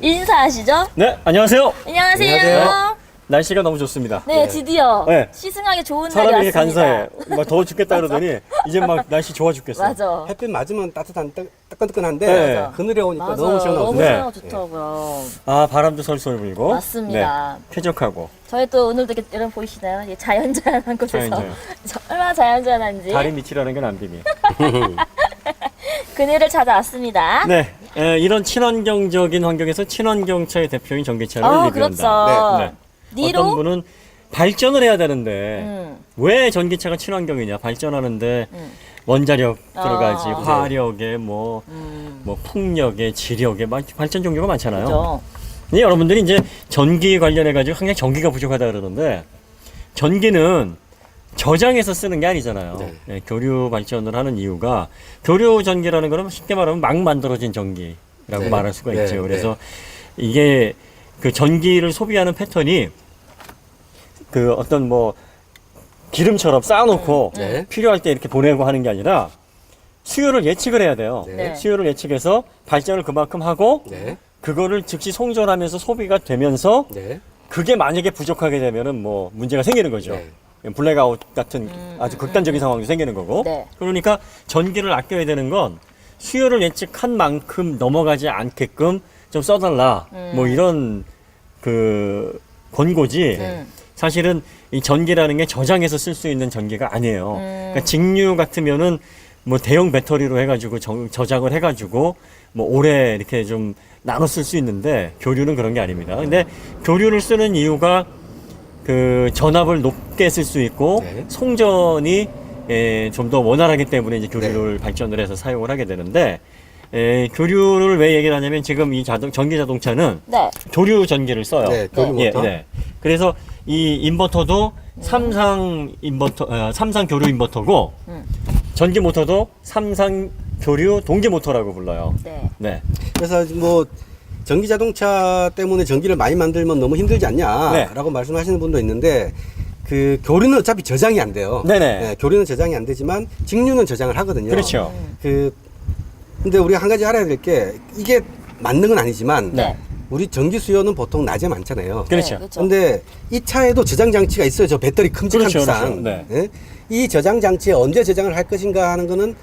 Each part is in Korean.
인사하시죠? 네, 안녕하세요. 안녕하세요. 안녕하세요. 날씨가 너무 좋습니다. 네, 드디어 네. 시승하기 좋은 날이 사람이 이렇게 왔습니다. 간사해. 막 더워 죽겠다 그러더니 이제 막 날씨 좋아 죽겠어. 맞아. 햇빛 맞으면 따뜻한 뜨끈뜨끈한데 네. 그늘에 오니까 맞아. 너무 시원하고 너무 네. 시원하고 좋더라고요. 아, 바람도 솔솔 불고. 맞습니다. 네, 쾌적하고. 저희 또 오늘도 이렇게 여러분 보이시나요? 이 자연자연한 곳에서 자연자연. 얼마나 자연자연한지 달이 밑이라는 건 안 비밀. 그늘을 찾아왔습니다. 네, 이런 친환경적인 환경에서 친환경차의 대표인 전기차를 리뷰한다. 그렇죠. 네. 니로? 어떤 분은 발전을 해야 되는데 음. 왜 전기차가 친환경이냐? 발전하는데 원자력 들어가지, 아. 화력에 뭐 풍력에, 지력에 발전 종류가 많잖아요. 그죠. 근데 여러분들이 이제 전기 관련해 가지고 항상 전기가 부족하다 그러는데 전기는 저장해서 쓰는 게 아니잖아요. 네. 네, 교류 발전을 하는 이유가 교류 전기라는 거는 쉽게 말하면 막 만들어진 전기라고 네. 말할 수가 네. 있죠. 그래서 이게 그 전기를 소비하는 패턴이 그 어떤 뭐 기름처럼 쌓아놓고 네. 필요할 때 이렇게 보내고 하는 게 아니라 수요를 예측을 해야 돼요. 네. 수요를 예측해서 발전을 그만큼 하고 네. 그거를 즉시 송전하면서 소비가 되면서 네. 그게 만약에 부족하게 되면은 뭐 문제가 생기는 거죠. 블랙아웃 같은 아주 극단적인 상황이 생기는 거고. 네. 그러니까 전기를 아껴야 되는 건 수요를 예측한 만큼 넘어가지 않게끔 좀 써달라. 뭐 이런 그 권고지. 사실은 이 전기라는 게 저장해서 쓸 수 있는 전기가 아니에요. 그러니까 직류 같으면은 뭐 대형 배터리로 해가지고 저장을 해가지고 뭐 오래 이렇게 좀 나눠 쓸 수 있는데 교류는 그런 게 아닙니다. 근데 교류를 쓰는 이유가 그 전압을 높게 쓸 수 있고 네. 송전이 좀 더 원활하기 때문에 이제 교류를 발전을 해서 사용을 하게 되는데 교류를 왜 얘기를 하냐면 지금 이 전기 자동차는 네. 교류 전기를 써요. 네. 교류 예, 모터. 네. 그래서 이 인버터도 삼상 교류 인버터고 전기 모터도 삼상 교류 동기 모터라고 불러요. 네. 네. 그래서 뭐 전기 자동차 때문에 전기를 많이 만들면 너무 힘들지 않냐라고 말씀하시는 분도 있는데 그 교류는 어차피 저장이 안 돼요. 네네. 네, 교류는 저장이 안 되지만 직류는 저장을 하거든요. 그렇죠. 근데 우리가 한 가지 알아야 될 게 이게 맞는 건 아니지만 네. 우리 전기 수요는 보통 낮에 많잖아요. 그렇죠. 그렇죠. 근데 이 차에도 저장 장치가 있어요. 저 배터리 큼직한 그렇죠, 비상. 그렇죠. 네. 예? 이 저장 장치에 언제 저장을 할 것인가 하는 거는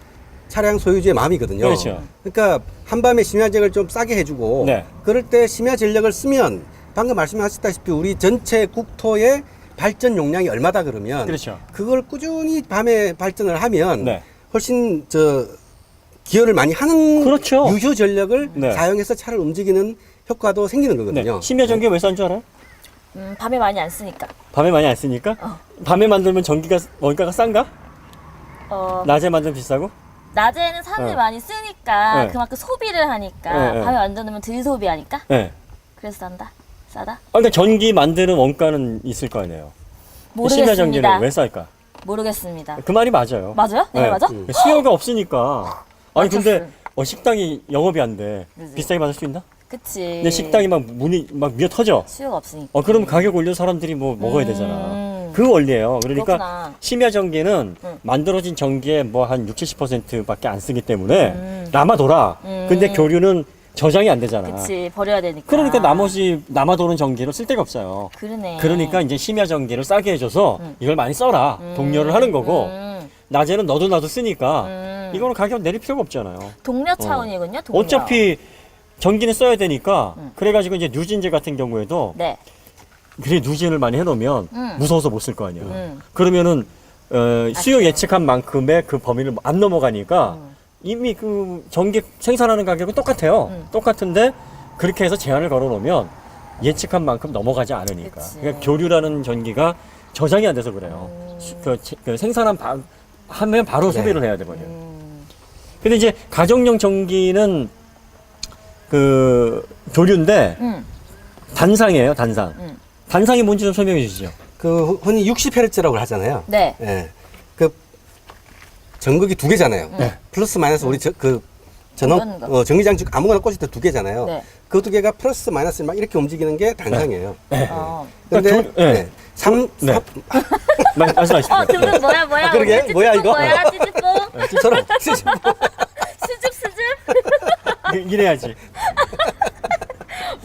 차량 소유주의 마음이거든요. 그렇죠. 그러니까 한밤에 심야전력을 좀 싸게 해주고 네. 그럴 때 심야 전력을 쓰면 방금 말씀하셨다시피 우리 전체 국토의 발전 용량이 얼마다 그러면 그렇죠. 그걸 꾸준히 밤에 발전을 하면 네. 훨씬 기여를 많이 하는 그렇죠. 유효 전력을 네. 사용해서 차를 움직이는 효과도 생기는 네. 거거든요. 심야 전기 왜 싼 줄 알아요? 밤에 많이 안 쓰니까. 밤에 많이 안 쓰니까? 밤에 만들면 전기가 원가가 싼가? 낮에 만들면 비싸고? 낮에는 사람들이 네. 많이 쓰니까 네. 그만큼 소비를 하니까 네. 밤에 만들면 덜 소비하니까 네. 그래서 싼다. 싸다? 그러니까 전기 만드는 원가는 있을 거 아니에요. 심야 전기는 모르겠습니다. 왜 쌀까? 모르겠습니다. 그 말이 맞아요. 맞아요? 네, 맞아? 수요가 없으니까. 아니 근데 맞췄어요. 식당이 영업이 안 돼. 그지. 비싸게 받을 수 있나? 그치. 근데 식당이 막 문이 막 미어 터져. 수요가 없으니까. 그럼 가격 올려 사람들이 뭐 먹어야 되잖아. 그 원리예요. 그러니까 그렇구나. 심야 전기는 만들어진 전기의 뭐 한 60, 70%밖에 안 쓰기 때문에 남아돌아. 근데 교류는 저장이 안 되잖아. 그치, 버려야 되니까. 그러니까 나머지 남아도는 전기를 쓸 데가 없어요. 그러네. 그러니까 이제 심야 전기를 싸게 해줘서 이걸 많이 써라. 독려를 하는 거고 낮에는 너도 나도 쓰니까 이거는 가격 내릴 필요가 없잖아요. 동료 차원이군요, 동료. 어차피 전기는 써야 되니까 그래가지고 이제 누진제 같은 경우에도 네. 그래 누진을 많이 해놓으면 무서워서 못 쓸 거 아니야. 그러면은 수요 아쉬워요. 예측한 만큼의 그 범위를 안 넘어가니까 이미 그 전기 생산하는 가격은 똑같아요. 똑같은데 그렇게 해서 제한을 걸어놓으면 예측한 만큼 넘어가지 않으니까. 그치. 그러니까 교류라는 전기가 저장이 안 돼서 그래요. 그 생산한 하면 바로 소비를 해야 되거든요. 근데 이제 가정용 전기는 그 교류인데 단상이에요, 단상. 단상이 뭔지 좀 설명해 주시죠. 그 흔히 60Hz라고 하잖아요. 네. 예. 그 전극이 두 개잖아요. 플러스 마이너스 우리 그런 거. 전기장치 아무거나 꽂을 때 두 개잖아요. 네. 그 두 개가 플러스 마이너스 막 이렇게 움직이는 게 단상이에요. 그러니까 근데 네. 네. 말씀하십시오. 두 분 뭐야? 아, 그러게? 오늘 뭐야, 찌찌뽕 이거? 뭐야? 찌찌뽕? 저런 수줍. 이래야지.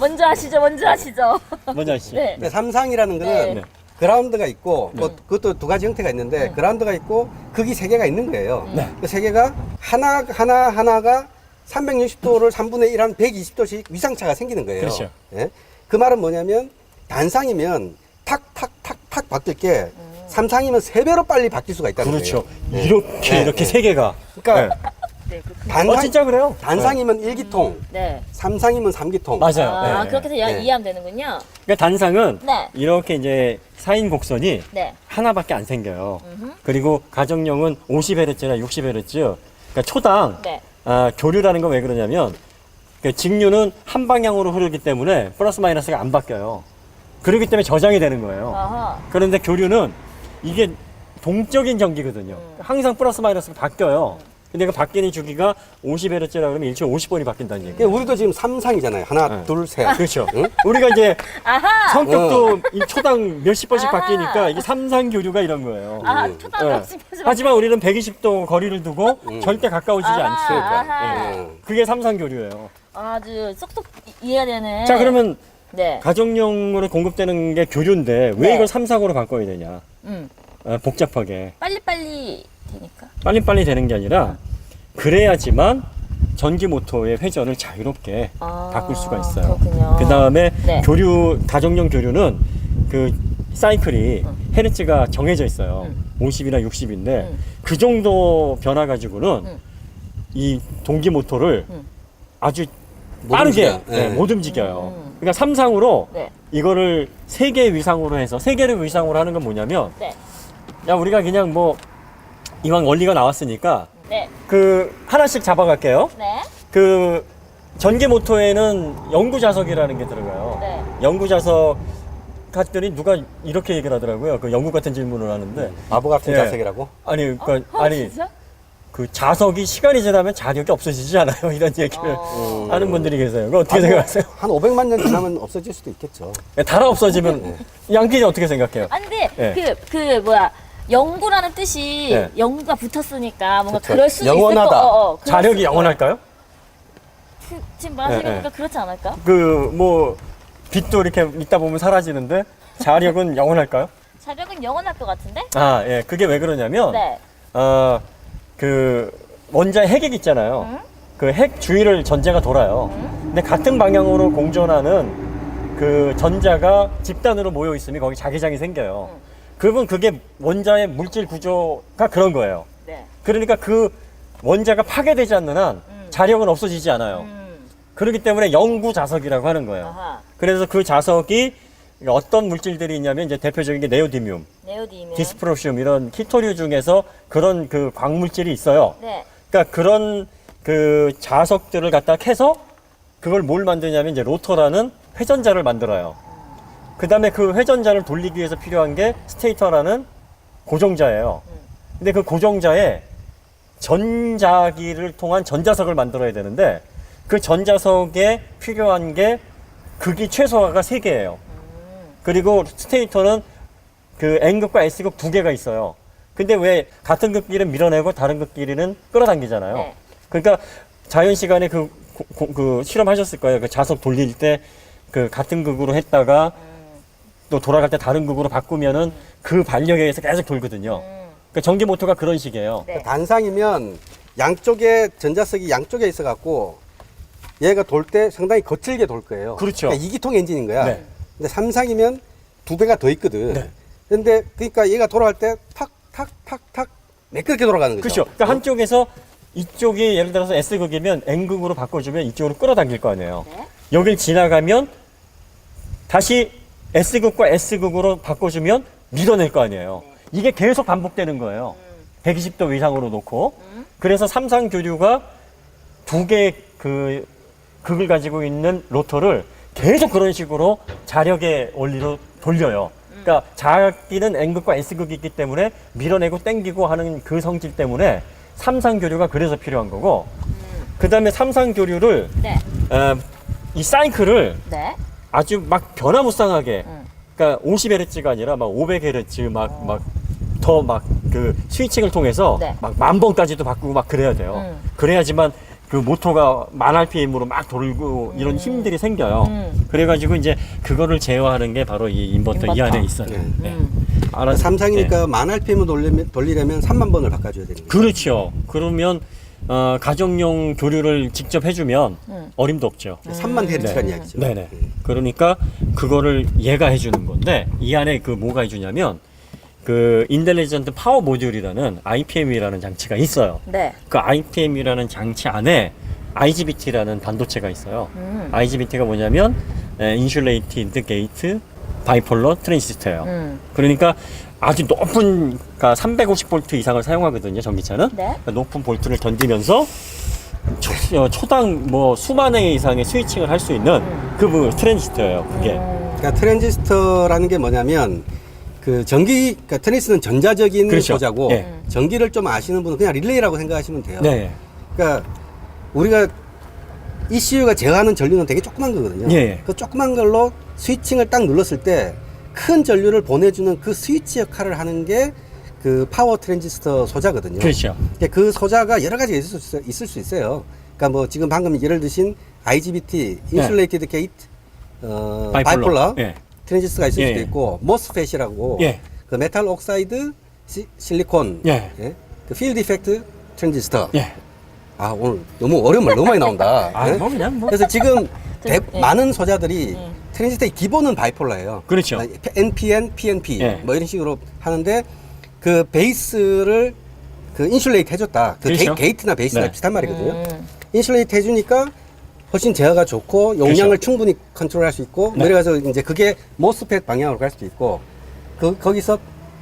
먼저 하시죠. 먼저 하시죠. 네. 그러니까 삼상이라는 거는 네. 그라운드가 있고 그것도 두 가지 형태가 있는데 그라운드가 있고 극이 세 개가 있는 거예요. 그 세 개가 하나가 360도를 3분의 1 한 120도씩 위상차가 생기는 거예요. 그렇죠. 예? 그 말은 뭐냐면 단상이면 탁탁탁탁 바뀔 게 삼상이면 3배로 빨리 바뀔 수가 있다는 그렇죠. 거예요. 이렇게 세 개가. 그러니까 네, 그렇군요. 어, 진짜 그래요? 단상이면 1기통, 네. 삼상이면 3기통. 맞아요. 아, 네. 그렇게 해서 네. 이해하면 되는군요. 그러니까 단상은 네. 이렇게 이제 사인 곡선이 네. 하나밖에 안 생겨요. 그리고 가정용은 50Hz나 60Hz. 그러니까 초당 네. 교류라는 건 왜 그러냐면 그러니까 직류는 한 방향으로 흐르기 때문에 플러스 마이너스가 안 바뀌어요. 그렇기 때문에 저장이 되는 거예요. 아하. 그런데 교류는 이게 동적인 전기거든요. 항상 플러스 마이너스가 바뀌어요. 근데 그 바뀌는 주기가 50Hz라 그러면 일주일에 50번이 바뀐다는 얘기예요. 그러니까 우리도 지금 삼상이잖아요. 하나, 네. 둘, 셋. 그렇죠. 응? 우리가 이제 아하. 성격도 이 초당 몇십 번씩 아하. 바뀌니까 이게 삼상 교류가 이런 거예요. 아, 네. 초등학생 하지만 우리는 120도 거리를 두고 절대 가까워지지 아하, 않으니까. 아하. 예. 그게 삼상 교류예요. 아주 쏙쏙 이해가 되네. 자, 그러면 네. 가정용으로 공급되는 게 교류인데 왜 네. 이걸 삼상으로 바꿔야 되냐? 음. 복잡하게. 빨리빨리 되니까. 빨리빨리 되는 게 아니라 그래야지만 전기 모터의 회전을 자유롭게 아, 바꿀 수가 있어요. 그렇군요. 그 다음에 네. 가정용 교류는 그 사이클이 헤르츠가 정해져 있어요. 50이나 60인데 그 정도 변화 가지고는 이 동기 모터를 아주 못 빠르게 움직여요. 네. 못 움직여요. 그러니까 삼상으로 네. 이거를 3개 위상으로 해서 3개를 위상으로 하는 건 뭐냐면 네. 야 우리가 그냥 뭐 이왕 원리가 나왔으니까 네. 그 하나씩 잡아갈게요. 네. 그 전기 모터에는 영구 자석이라는 게 들어가요. 네. 영구 자석 갔더니 누가 이렇게 얘기를 하더라고요. 그 영국 같은 질문을 하는데 바보 같은 예. 자석이라고? 아니 그러니까 아니 진짜? 그 자석이 시간이 지나면 자력이 없어지지 않아요. 이런 얘기를 하는 분들이 계세요. 그거 어떻게 생각하세요? 한 500만 년 지나면 없어질 수도 있겠죠. 달아 없어지면 양키는 어떻게 생각해요? 아, 근데 네. 그 뭐야? 영구라는 뜻이 네. 영구가 붙었으니까 뭔가 그쵸. 그럴 수도 영원하다. 있을 거. 그럴 자력이 수- 영원할까요? 지금 말하시는 네, 거니까 그렇지 않을까? 그 뭐 빛도 이렇게 있다 보면 사라지는데 자력은 영원할까요? 자력은 영원할 것 같은데? 아, 예. 그게 왜 그러냐면 네. 그 원자의 핵액 있잖아요. 그 핵 주위를 전자가 돌아요. 근데 같은 방향으로 공전하는 그 전자가 집단으로 모여 있으면 거기 자기장이 생겨요. 그러면 그게 원자의 물질 구조가 그런 거예요. 네. 그러니까 그 원자가 파괴되지 않는 한 자력은 없어지지 않아요. 그렇기 때문에 영구 자석이라고 하는 거예요. 아하. 그래서 그 자석이 어떤 물질들이 있냐면 이제 대표적인 게 네오디뮴, 네오디뮴. 디스프로시움 이런 키토류 중에서 그런 그 광물질이 있어요. 네. 그러니까 그런 그 자석들을 갖다 캐서 그걸 뭘 만드냐면 이제 로터라는 회전자를 만들어요. 그 다음에 그 회전자를 돌리기 위해서 필요한 게 스테이터라는 고정자예요. 근데 그 고정자에 전자기를 통한 전자석을 만들어야 되는데 그 전자석에 필요한 게 극이 최소화가 3개예요. 그리고 스테이터는 그 N극과 S극 2개가 있어요. 근데 왜 같은 극끼리는 밀어내고 다른 극끼리는 끌어당기잖아요. 네. 그러니까 자연 시간에 그 실험하셨을 거예요. 그 자석 돌릴 때 그 같은 극으로 했다가 또 돌아갈 때 다른 극으로 바꾸면은 그 반력에 의해서 계속 돌거든요. 그러니까 전기 모터가 그런 식이에요. 네. 단상이면 양쪽에 전자석이 양쪽에 있어 갖고 얘가 돌 때 상당히 거칠게 돌 거예요. 그렇죠. 그러니까 이기통 엔진인 거야. 네. 근데 삼상이면 2배가 더 있거든. 네. 근데 그러니까 얘가 돌아갈 때 탁 탁 탁탁 매끄럽게 돌아가는 거죠. 그렇죠. 그러니까 한쪽에서 이쪽이 예를 들어서 S극이면 N극으로 바꿔주면 이쪽으로 끌어당길 거 아니에요. 네. 여길 지나가면 다시 S극과 S극으로 바꿔주면 밀어낼 거 아니에요. 이게 계속 반복되는 거예요. 120도 이상으로 놓고. 그래서 삼상 교류가 2개의 그 극을 가지고 있는 로터를 계속 그런 식으로 자력의 원리로 돌려요. 그러니까 자기는 N극과 S극이 있기 때문에 밀어내고 땡기고 하는 그 성질 때문에 삼상 교류가 그래서 필요한 거고, 그 다음에 삼상 교류를 네. 이 사이클을 네. 아주 막 변화무쌍하게, 그러니까 50Hz가 아니라 막 500Hz 막 더 막 그 스위칭을 통해서 네. 막 10,000번까지도 바꾸고 막 그래야 돼요. 그래야지만 그 모터가 만 RPM으로 막 돌고 이런 힘들이 생겨요. 그래가지고 이제 그거를 제어하는 게 바로 이 인버터 이 안에 있어요. 네. 알아서. 삼성이니까 만 RPM을 돌리려면 3만 번을 바꿔줘야 되는 거예요. 그렇죠. 그러면 가정용 교류를 직접 해주면 어림도 없죠. 3만 헤르츠란 이야기죠. 네네. 그러니까 그거를 얘가 해주는 건데 이 안에 그 뭐가 해주냐면 그 인텔리전트 파워 모듈이라는 IPM이라는 장치가 있어요. 네. 그 IPM이라는 장치 안에 IGBT라는 반도체가 있어요. IGBT가 뭐냐면 인슐레이티드 게이트 바이폴러 트랜지스터예요. 그러니까 아주 높은 그러니까 350V 이상을 사용하거든요, 전기차는. 네. 그러니까 높은 볼트를 던지면서 초당 뭐 수만 회 이상의 스위칭을 할 수 있는 그 트랜지스터예요, 그게. 그러니까 트랜지스터라는 게 뭐냐면 그 그러니까 트랜지스터는 전자적인 그렇죠. 소자고 예. 전기를 좀 아시는 분은 그냥 릴레이라고 생각하시면 돼요. 네. 그러니까 우리가 ECU가 제어하는 전류는 되게 조그만 거거든요. 예. 그 조그만 걸로 스위칭을 딱 눌렀을 때 큰 전류를 보내주는 그 스위치 역할을 하는 게 그 파워 트랜지스터 소자거든요. 그렇죠. 그 소자가 여러 가지가 있을 수 있어요. 그러니까 뭐 지금 방금 예를 드신 IGBT, 인슐레이티드 게이트, 바이폴러 예. 트랜지스터가 있을 예. 수도 있고 모스펫이라고 예. 그 메탈 옥사이드 실리콘, 예. 그 필드 이펙트 트랜지스터. 예. 아 오늘 너무 어려운 말 너무 많이 나온다. 아, 예? 뭐 그냥 뭐. 그래서 지금 예. 많은 소자들이 트랜지스터의 기본은 바이폴러예요. 그렇죠. NPN, PNP 예. 뭐 이런 식으로 하는데 그 베이스를 그 인슐레이트 해줬다. 그 그렇죠. 게이트나 베이스나 네. 비슷한 말이거든요. 인슐레이트 해주니까 훨씬 제어가 좋고 용량을 그렇죠. 충분히 컨트롤할 수 있고 네. 내려가서 이제 그게 모스펫 방향으로 갈 수도 있고 거기서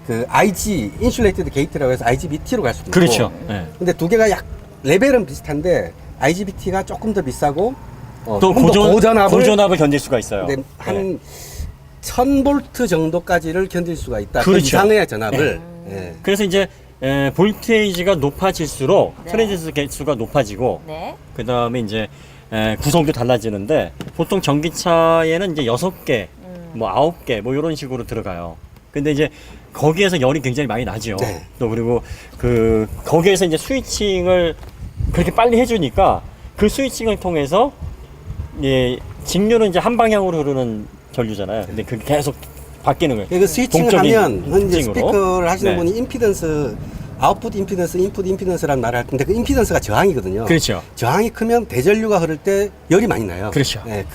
그 IG 인슐레이티드 게이트라고 해서 IGBT로 갈 수도 있고. 그렇죠. 예. 근데 두 개가 레벨은 비슷한데 IGBT가 조금 더 비싸고 또 조금 더 고전압을 견딜 수가 있어요. 근데 한 1000V 정도까지를 견딜 수가 있다. 그 그렇죠. 이상의 전압을. 예. 그래서 이제 볼테이지가 높아질수록 네. 트랜지스터 개수가 높아지고 네. 그 다음에 이제 구성도 달라지는데 보통 전기차에는 이제 6개, 뭐 9개 뭐 이런 식으로 들어가요. 근데 이제 거기에서 열이 굉장히 많이 나죠. 네. 또 그리고 그 거기에서 이제 스위칭을 그렇게 빨리 해주니까 그 스위칭을 통해서 직류는 이제 한 방향으로 흐르는 전류잖아요. 근데 그게 계속 바뀌는 거예요. 그 스위칭을 동적인 하면 이제 스위칭으로. 스피커를 하시는 네. 분이 임피던스, 아웃풋 임피던스, 인풋 임피던스라는 말을 할 텐데 그 임피던스가 저항이거든요. 그렇죠. 저항이 크면 대전류가 흐를 때 열이 많이 나요. 그렇죠. 예,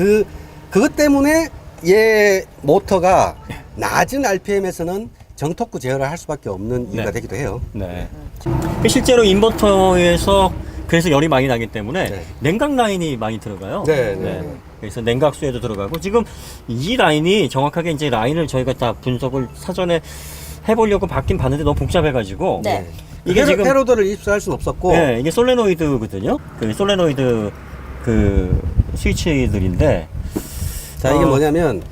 그것 때문에 얘 모터가 낮은 RPM에서는 정토크 제어를 할 수밖에 없는 이유가 네. 되기도 해요. 네. 실제로 인버터에서 그래서 열이 많이 나기 때문에 네. 냉각 라인이 많이 들어가요. 네. 그래서 냉각수에도 들어가고 지금 이 라인이 정확하게 이제 라인을 저희가 다 분석을 사전에 해보려고 받긴 봤는데 너무 복잡해가지고 네. 이게 지금 회로도를 입수할 수는 없었고 네, 이게 솔레노이드거든요. 그 솔레노이드 그 스위치들인데 자 이게 뭐냐면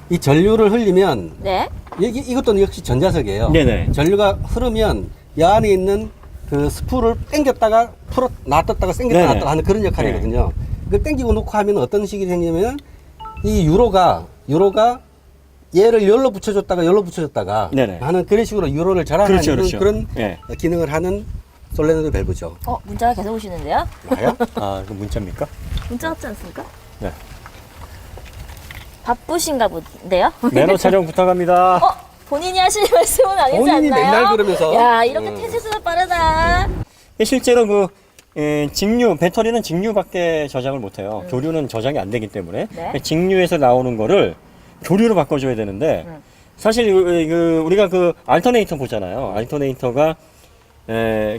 이 전류를 흘리면 네. 이것도 역시 전자석이에요. 네네. 전류가 흐르면 이 안에 있는 그 스프를 당겼다가 풀어 놔뒀다가 당겼다 네네. 놨다가 하는 그런 역할이거든요. 그걸 당기고 놓고 하면 어떤 식이 생기냐면 이 유로가 얘를 열로 붙여줬다가 열로 붙여줬다가 네네. 하는 그런 식으로 유로를 절하는 그렇죠. 그런 네. 기능을 하는 솔레노이드 밸브죠. 문자가 계속 오시는데요? 와요? 아, 그 문자입니까? 문자 왔지 않습니까? 네. 바쁘신가 본데요? 매너 촬영 부탁합니다. 본인이 하실 말씀은 아니지 본인이 않나요? 맨날 그러면서. 야, 이렇게 태세수가 빠르다. 실제로 그 직류 배터리는 직류밖에 저장을 못해요. 교류는 저장이 안 되기 때문에 네. 직류에서 나오는 거를 교류로 바꿔줘야 되는데 사실 우리가 그 알터네이터 보잖아요. 알터네이터가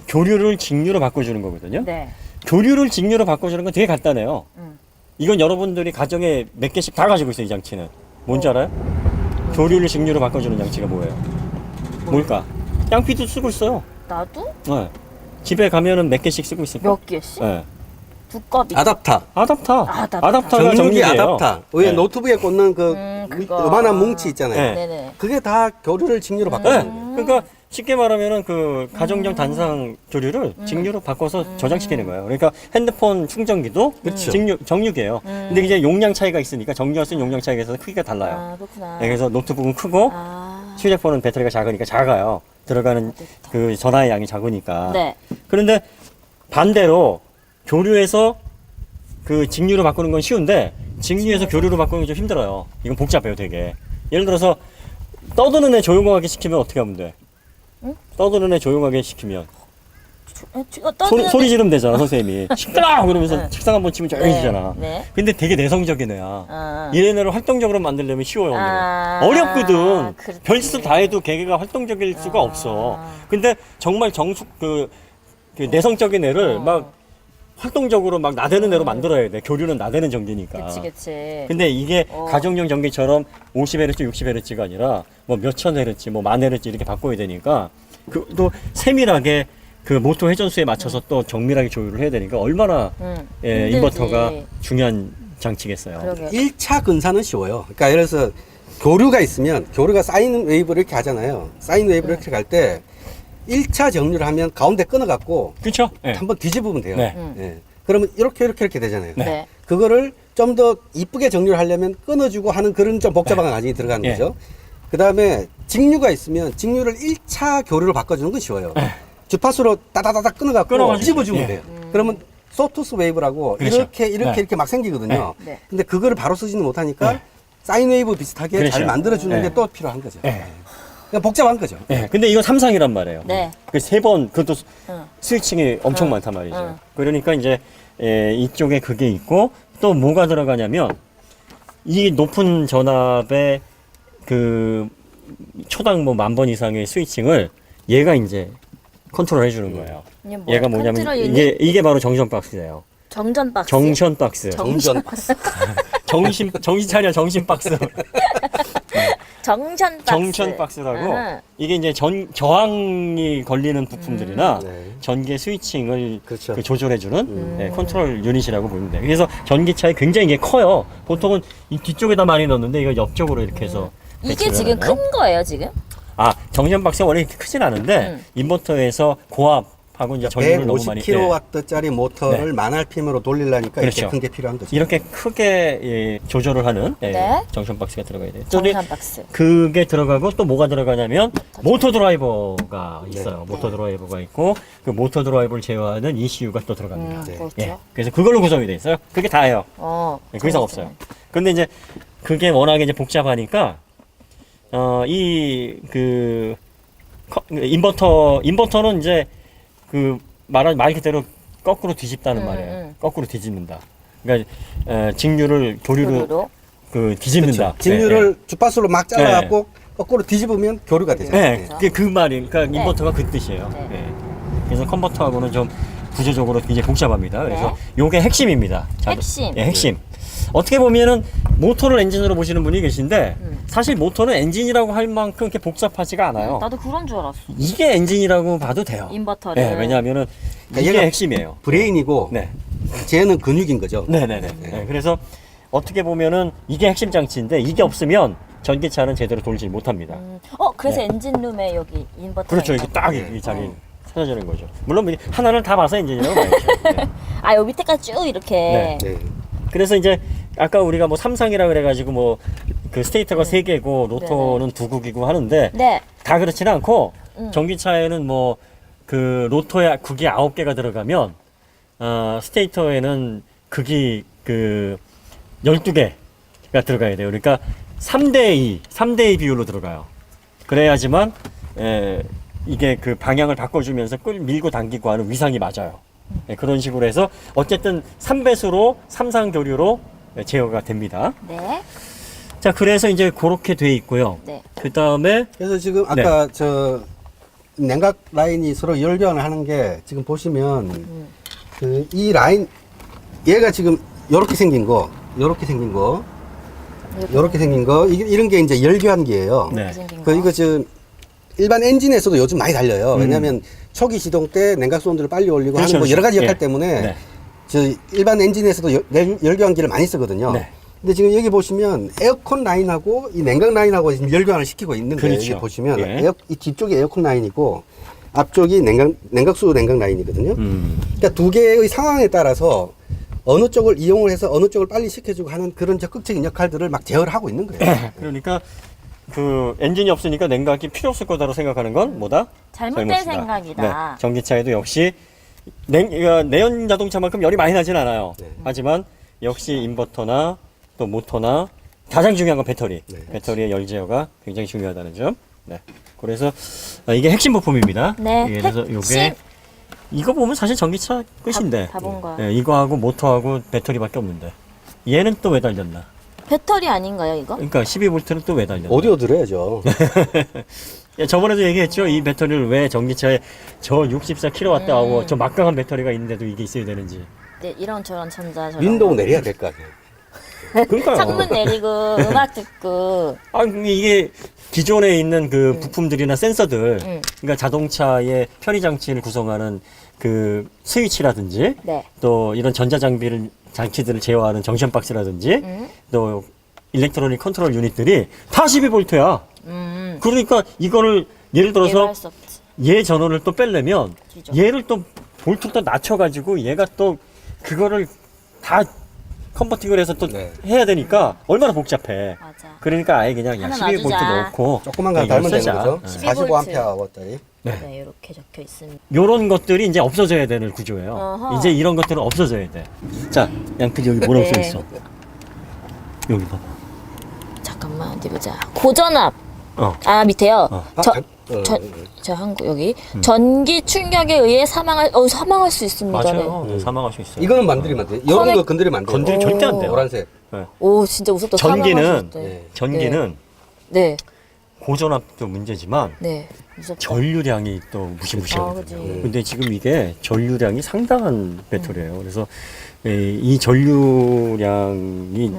교류를 직류로 바꿔주는 거거든요. 네. 교류를 직류로 바꿔주는 건 되게 간단해요. 이건 여러분들이 가정에 몇 개씩 다 가지고 있어요. 이 장치는 뭔지 알아요? 교류를 직류로 바꿔주는 장치가 뭐예요? 뭘까? 양피도 쓰고 있어요. 나도? 네. 집에 가면은 몇 개씩 쓰고 있을까? 몇 개씩? 네. 두꺼비. 아답터. 아답터가 정육이 정육이에요. 아답터. 왜 네. 노트북에 꽂는 그 그거. 요만한 뭉치 있잖아요. 네. 네네. 그게 다 교류를 직류로 바꿔주는 거예요. 그러니까 쉽게 말하면 그 가정용 단상 교류를 직류로 바꿔서 저장시키는 거예요. 그러니까 핸드폰 충전기도 그렇죠. 정육이에요. 근데 이제 용량 차이가 있으니까 정유와 쓴 용량 차이가 있어서 크기가 달라요. 아, 그렇구나. 네, 그래서 노트북은 크고 아. 휴대폰은 배터리가 작으니까 작아요. 들어가는 그 전화의 양이 작으니까. 네. 그런데 반대로 교류에서 그 직류로 바꾸는 건 쉬운데 직류에서 교류로 바꾸는 게 좀 힘들어요. 이건 복잡해요, 되게. 예를 들어서 떠드는 애 조용하게 시키면 어떻게 하면 돼? 응? 떠드는 애 조용하게 시키면 소리 떠드는데- 지르면 되잖아, 선생님이. 시끄러워! 그러면서 네. 책상 한번 치면 조용해지잖아. 네. 근데 되게 내성적인 애야. 아. 얘네를 활동적으로 만들려면 쉬워요. 오늘은. 아, 어렵거든. 그렇지. 별짓을 다 해도 개개가 활동적일 수가 없어. 근데 정말 그 내성적인 애를 막 활동적으로 막 나대는 애로 만들어야 돼. 교류는 나대는 전기니까. 그치. 근데 이게 어. 가정용 전기처럼 50Hz, 60Hz가 아니라 뭐 몇천 Hz, 뭐 만 Hz 이렇게 바꿔야 되니까 또 세밀하게 그 모터 회전수에 맞춰서 또 정밀하게 조율을 해야 되니까 얼마나 예, 힘들지. 인버터가 중요한 장치겠어요. 그러게. 1차 근사는 쉬워요. 그러니까 예를 들어서 교류가 있으면 교류가 사인 웨이브를 이렇게 하잖아요. 사인 웨이브를 이렇게 갈 때 1차 정류를 하면 가운데 끊어갖고 그렇죠? 예. 한번 뒤집으면 돼요. 네. 예. 그러면 이렇게 되잖아요. 네. 그거를 좀 더 이쁘게 정류를 하려면 끊어주고 하는 그런 좀 복잡한 과정이 들어가는 예. 거죠. 그 다음에 직류가 있으면 직류를 1차 교류로 바꿔주는 건 쉬워요. 주파수로 따다다닥 끊어갖고 끊어가지고. 뒤집어주면 예. 돼요. 그러면 소투스 웨이브라고 그렇죠. 이렇게 네. 이렇게 막 생기거든요. 네. 근데 그거를 바로 쓰지는 못하니까 네. 사인 웨이브 비슷하게 그렇죠. 잘 만들어주는 네. 게 또 필요한 거죠. 예. 그냥 복잡한 거죠. 예. 근데 이거 삼상이란 말이에요. 네. 그 세 번, 그것도 응. 스위칭이 엄청 응. 많단 말이죠. 응. 그러니까 이제 이쪽에 그게 있고 또 뭐가 들어가냐면 이 높은 전압의 그 초당 뭐 10,000번 이상의 스위칭을 얘가 이제 컨트롤 해주는 거예요. 이게 뭐야? 얘가 뭐냐면 컨트롤 유닛? 이게 바로 정션 박스예요. 정전 박스. 정션 박스. 정전 정신 차려 정신 박스. 정전 박스. 정션 박스라고 아하. 이게 이제 저항이 걸리는 부품들이나 네. 전기 스위칭을 그렇죠. 그 조절해주는 컨트롤 유닛이라고 보면 돼요. 그래서 전기차에 굉장히 이게 커요. 보통은 이 뒤쪽에다 많이 넣는데 이거 옆쪽으로 이렇게 해서 이게 배치를 지금 하잖아요. 큰 거예요, 지금? 아 정션 박스가 원래 이렇게 크진 않은데 인버터에서 고압하고 이제 전기를 너무 많이 150kW짜리 모터를 네. 만 RPM으로 돌리려니까 그렇죠. 이렇게 큰 게 필요한 거죠. 이렇게 크게 조절을 하는 네. 정션 박스가 들어가야 돼요. 또 이제 정전 박스. 그게 들어가고 또 뭐가 들어가냐면 모터 드라이버가 있어요. 모터 드라이버가 있고 그 모터 드라이버를 제어하는 ECU가 또 들어갑니다. 네. 그렇죠. 예. 그래서 그걸로 구성이 돼 있어요. 그게 다예요. 예, 그 이상 없어요. 근데 이제 그게 워낙에 이제 복잡하니까 인버터는 이제 그 말 그대로 거꾸로 뒤집다는 말이에요. 거꾸로 뒤집는다. 그러니까 직류를 교류로 교류로. 그 뒤집는다. 그렇죠. 직류를 주파수로 막 잘라갖고 거꾸로 뒤집으면 교류가 되죠. 네, 네. 그 말이 그러니까 인버터가 그 뜻이에요. 네. 예. 그래서 컨버터하고는 좀 구조적으로 굉장히 복잡합니다. 그래서 네. 요게 핵심입니다. 핵심. 예, 핵심. 어떻게 보면은 모터를 엔진으로 보시는 분이 계신데 사실 모터는 엔진이라고 할 만큼 그렇게 복잡하지가 않아요. 나도 그런 줄 알았어. 이게 엔진이라고 봐도 돼요. 인버터를. 예, 왜냐하면은 그러니까 이게 얘가 핵심이에요. 브레인이고 네, 쟤는 근육인 거죠. 네네네. 네, 그래서 어떻게 보면은 이게 핵심 장치인데 이게 없으면 전기차는 제대로 돌지 못합니다. 그래서 네. 엔진룸에 여기 인버터. 그렇죠. 이게 딱 이 자리 찾아지는 거죠. 물론 이 하나를 다 봐서 엔진이라고 봐야죠. 네. 아, 여기 밑에까지 쭉 이렇게. 네. 그래서 이제 아까 우리가 뭐 삼상이라 그래가지고 뭐 그 스테이터가 3개고 로터는 2국이고 하는데 네. 다 그렇지는 않고 전기차에는 뭐 그 로터에 국이 9개가 들어가면 스테이터에는 극이 그 12개가 들어가야 돼요. 그러니까 3대2 비율로 들어가요. 그래야지만 이게 그 방향을 바꿔주면서 밀고 당기고 하는 위상이 맞아요. 그런 식으로 해서 어쨌든 3배수로 삼상 교류로 제어가 됩니다. 네. 자, 그래서 이제 그렇게 돼 있고요. 네. 그 다음에 그래서 지금 아까 저 냉각 라인이 서로 열교환을 하는 게 지금 보시면 그 이 라인 얘가 지금 요렇게 생긴 거, 요렇게 생긴 거, 요렇게 생긴 거 이런 게 이제 열교환기예요. 네. 이렇게 생긴 그 거. 이거 지금 일반 엔진에서도 요즘 많이 달려요. 왜냐하면 초기 시동 때 냉각수 온도를 빨리 올리고 그렇죠, 하는 뭐 여러 가지 역할 예. 때문에 네. 저 일반 엔진에서도 열교환기를 많이 쓰거든요. 네. 근데 지금 여기 보시면 에어컨 라인하고 이 냉각 라인하고 지금 열교환을 시키고 있는 거예요. 그렇죠. 여기 보시면 예. 이 뒤쪽이 에어컨 라인이고 앞쪽이 냉각수 냉각 라인이거든요. 그러니까 두 개의 상황에 따라서 어느 쪽을 이용을 해서 어느 쪽을 빨리 시켜주고 하는 그런 적극적인 역할들을 막 제어를 하고 있는 거예요. 그러니까 그 엔진이 없으니까 냉각이 필요 없을 거다로 생각하는 건 뭐다? 잘못된 잘못이다. 생각이다. 네. 전기차에도 역시 내연 자동차만큼 열이 많이 나진 않아요. 네. 하지만 역시 인버터나 또 모터나 가장 중요한 건 배터리. 네. 배터리의 열 제어가 굉장히 중요하다는 점. 네. 그래서 이게 핵심 부품입니다. 네, 예, 그래서 핵심. 요게 이거 보면 사실 전기차 끝인데. 다 본 거야. 예, 이거하고 모터하고 배터리밖에 없는데. 얘는 또 왜 달렸나? 배터리 아닌가요, 이거? 그러니까 12V는 또 왜 달렸나? 오디오 들어야죠. 예, 저번에도 얘기했죠. 이 배터리를 왜 전기차에 저 64kW하고 저 막강한 배터리가 있는데도 이게 있어야 되는지. 네, 이런 저런 천자 저런. 윈도우 내려야 될 거 아니에요. 그러니까요. 창문 내리고 음악 듣고. 아, 이게 기존에 있는 그 부품들이나 센서들, 음. 그러니까 자동차의 편의 장치를 구성하는 그 스위치라든지, 네. 또 이런 전자장비를 장치들을 제어하는 정션 박스라든지, 또 일렉트로닉 컨트롤 유닛들이 다 12V야. 그러니까 이거를 예를 들어서 예외할 수 없지. 얘 전원을 또 빼려면 뒤져. 얘를 또 볼트를 또 낮춰가지고 얘가 또 그거를 다 컨버팅을 해서 또 네. 해야 되니까 얼마나 복잡해. 맞아. 그러니까 아예 그냥 야 하나 12V 놔주자. 넣고 조그만 거 이걸 달면 되는 쓰자. 거죠. 45A짜리. 네, 이렇게 적혀 있습니다. 요런 것들이 이제 없어져야 되는 구조예요. 어허. 이제 이런 것들은 없어져야 돼. 자, 양PD 여기 뭐라고 네. 써 있어? 여기 봐. 잠깐만 어디 보자. 고전압. 어. 아 밑에요. 아, 저 한국 여기 전기 충격에 의해 사망할 수 있습니다. 맞아요. 네, 사망할 수 있어요. 이거는 만들면 안 돼. 이런 커넥- 거 건드리면 안 돼요. 건드리 절대 안 돼요. 노란색. 네. 오 진짜 무섭다. 전기는 사망하실 때. 네. 전기는 네, 고전압도 문제지만 네, 무섭다. 전류량이 또 무시무시하거든요. 그치. 근데 지금 이게 전류량이 상당한 배터리예요. 그래서 이 전류량이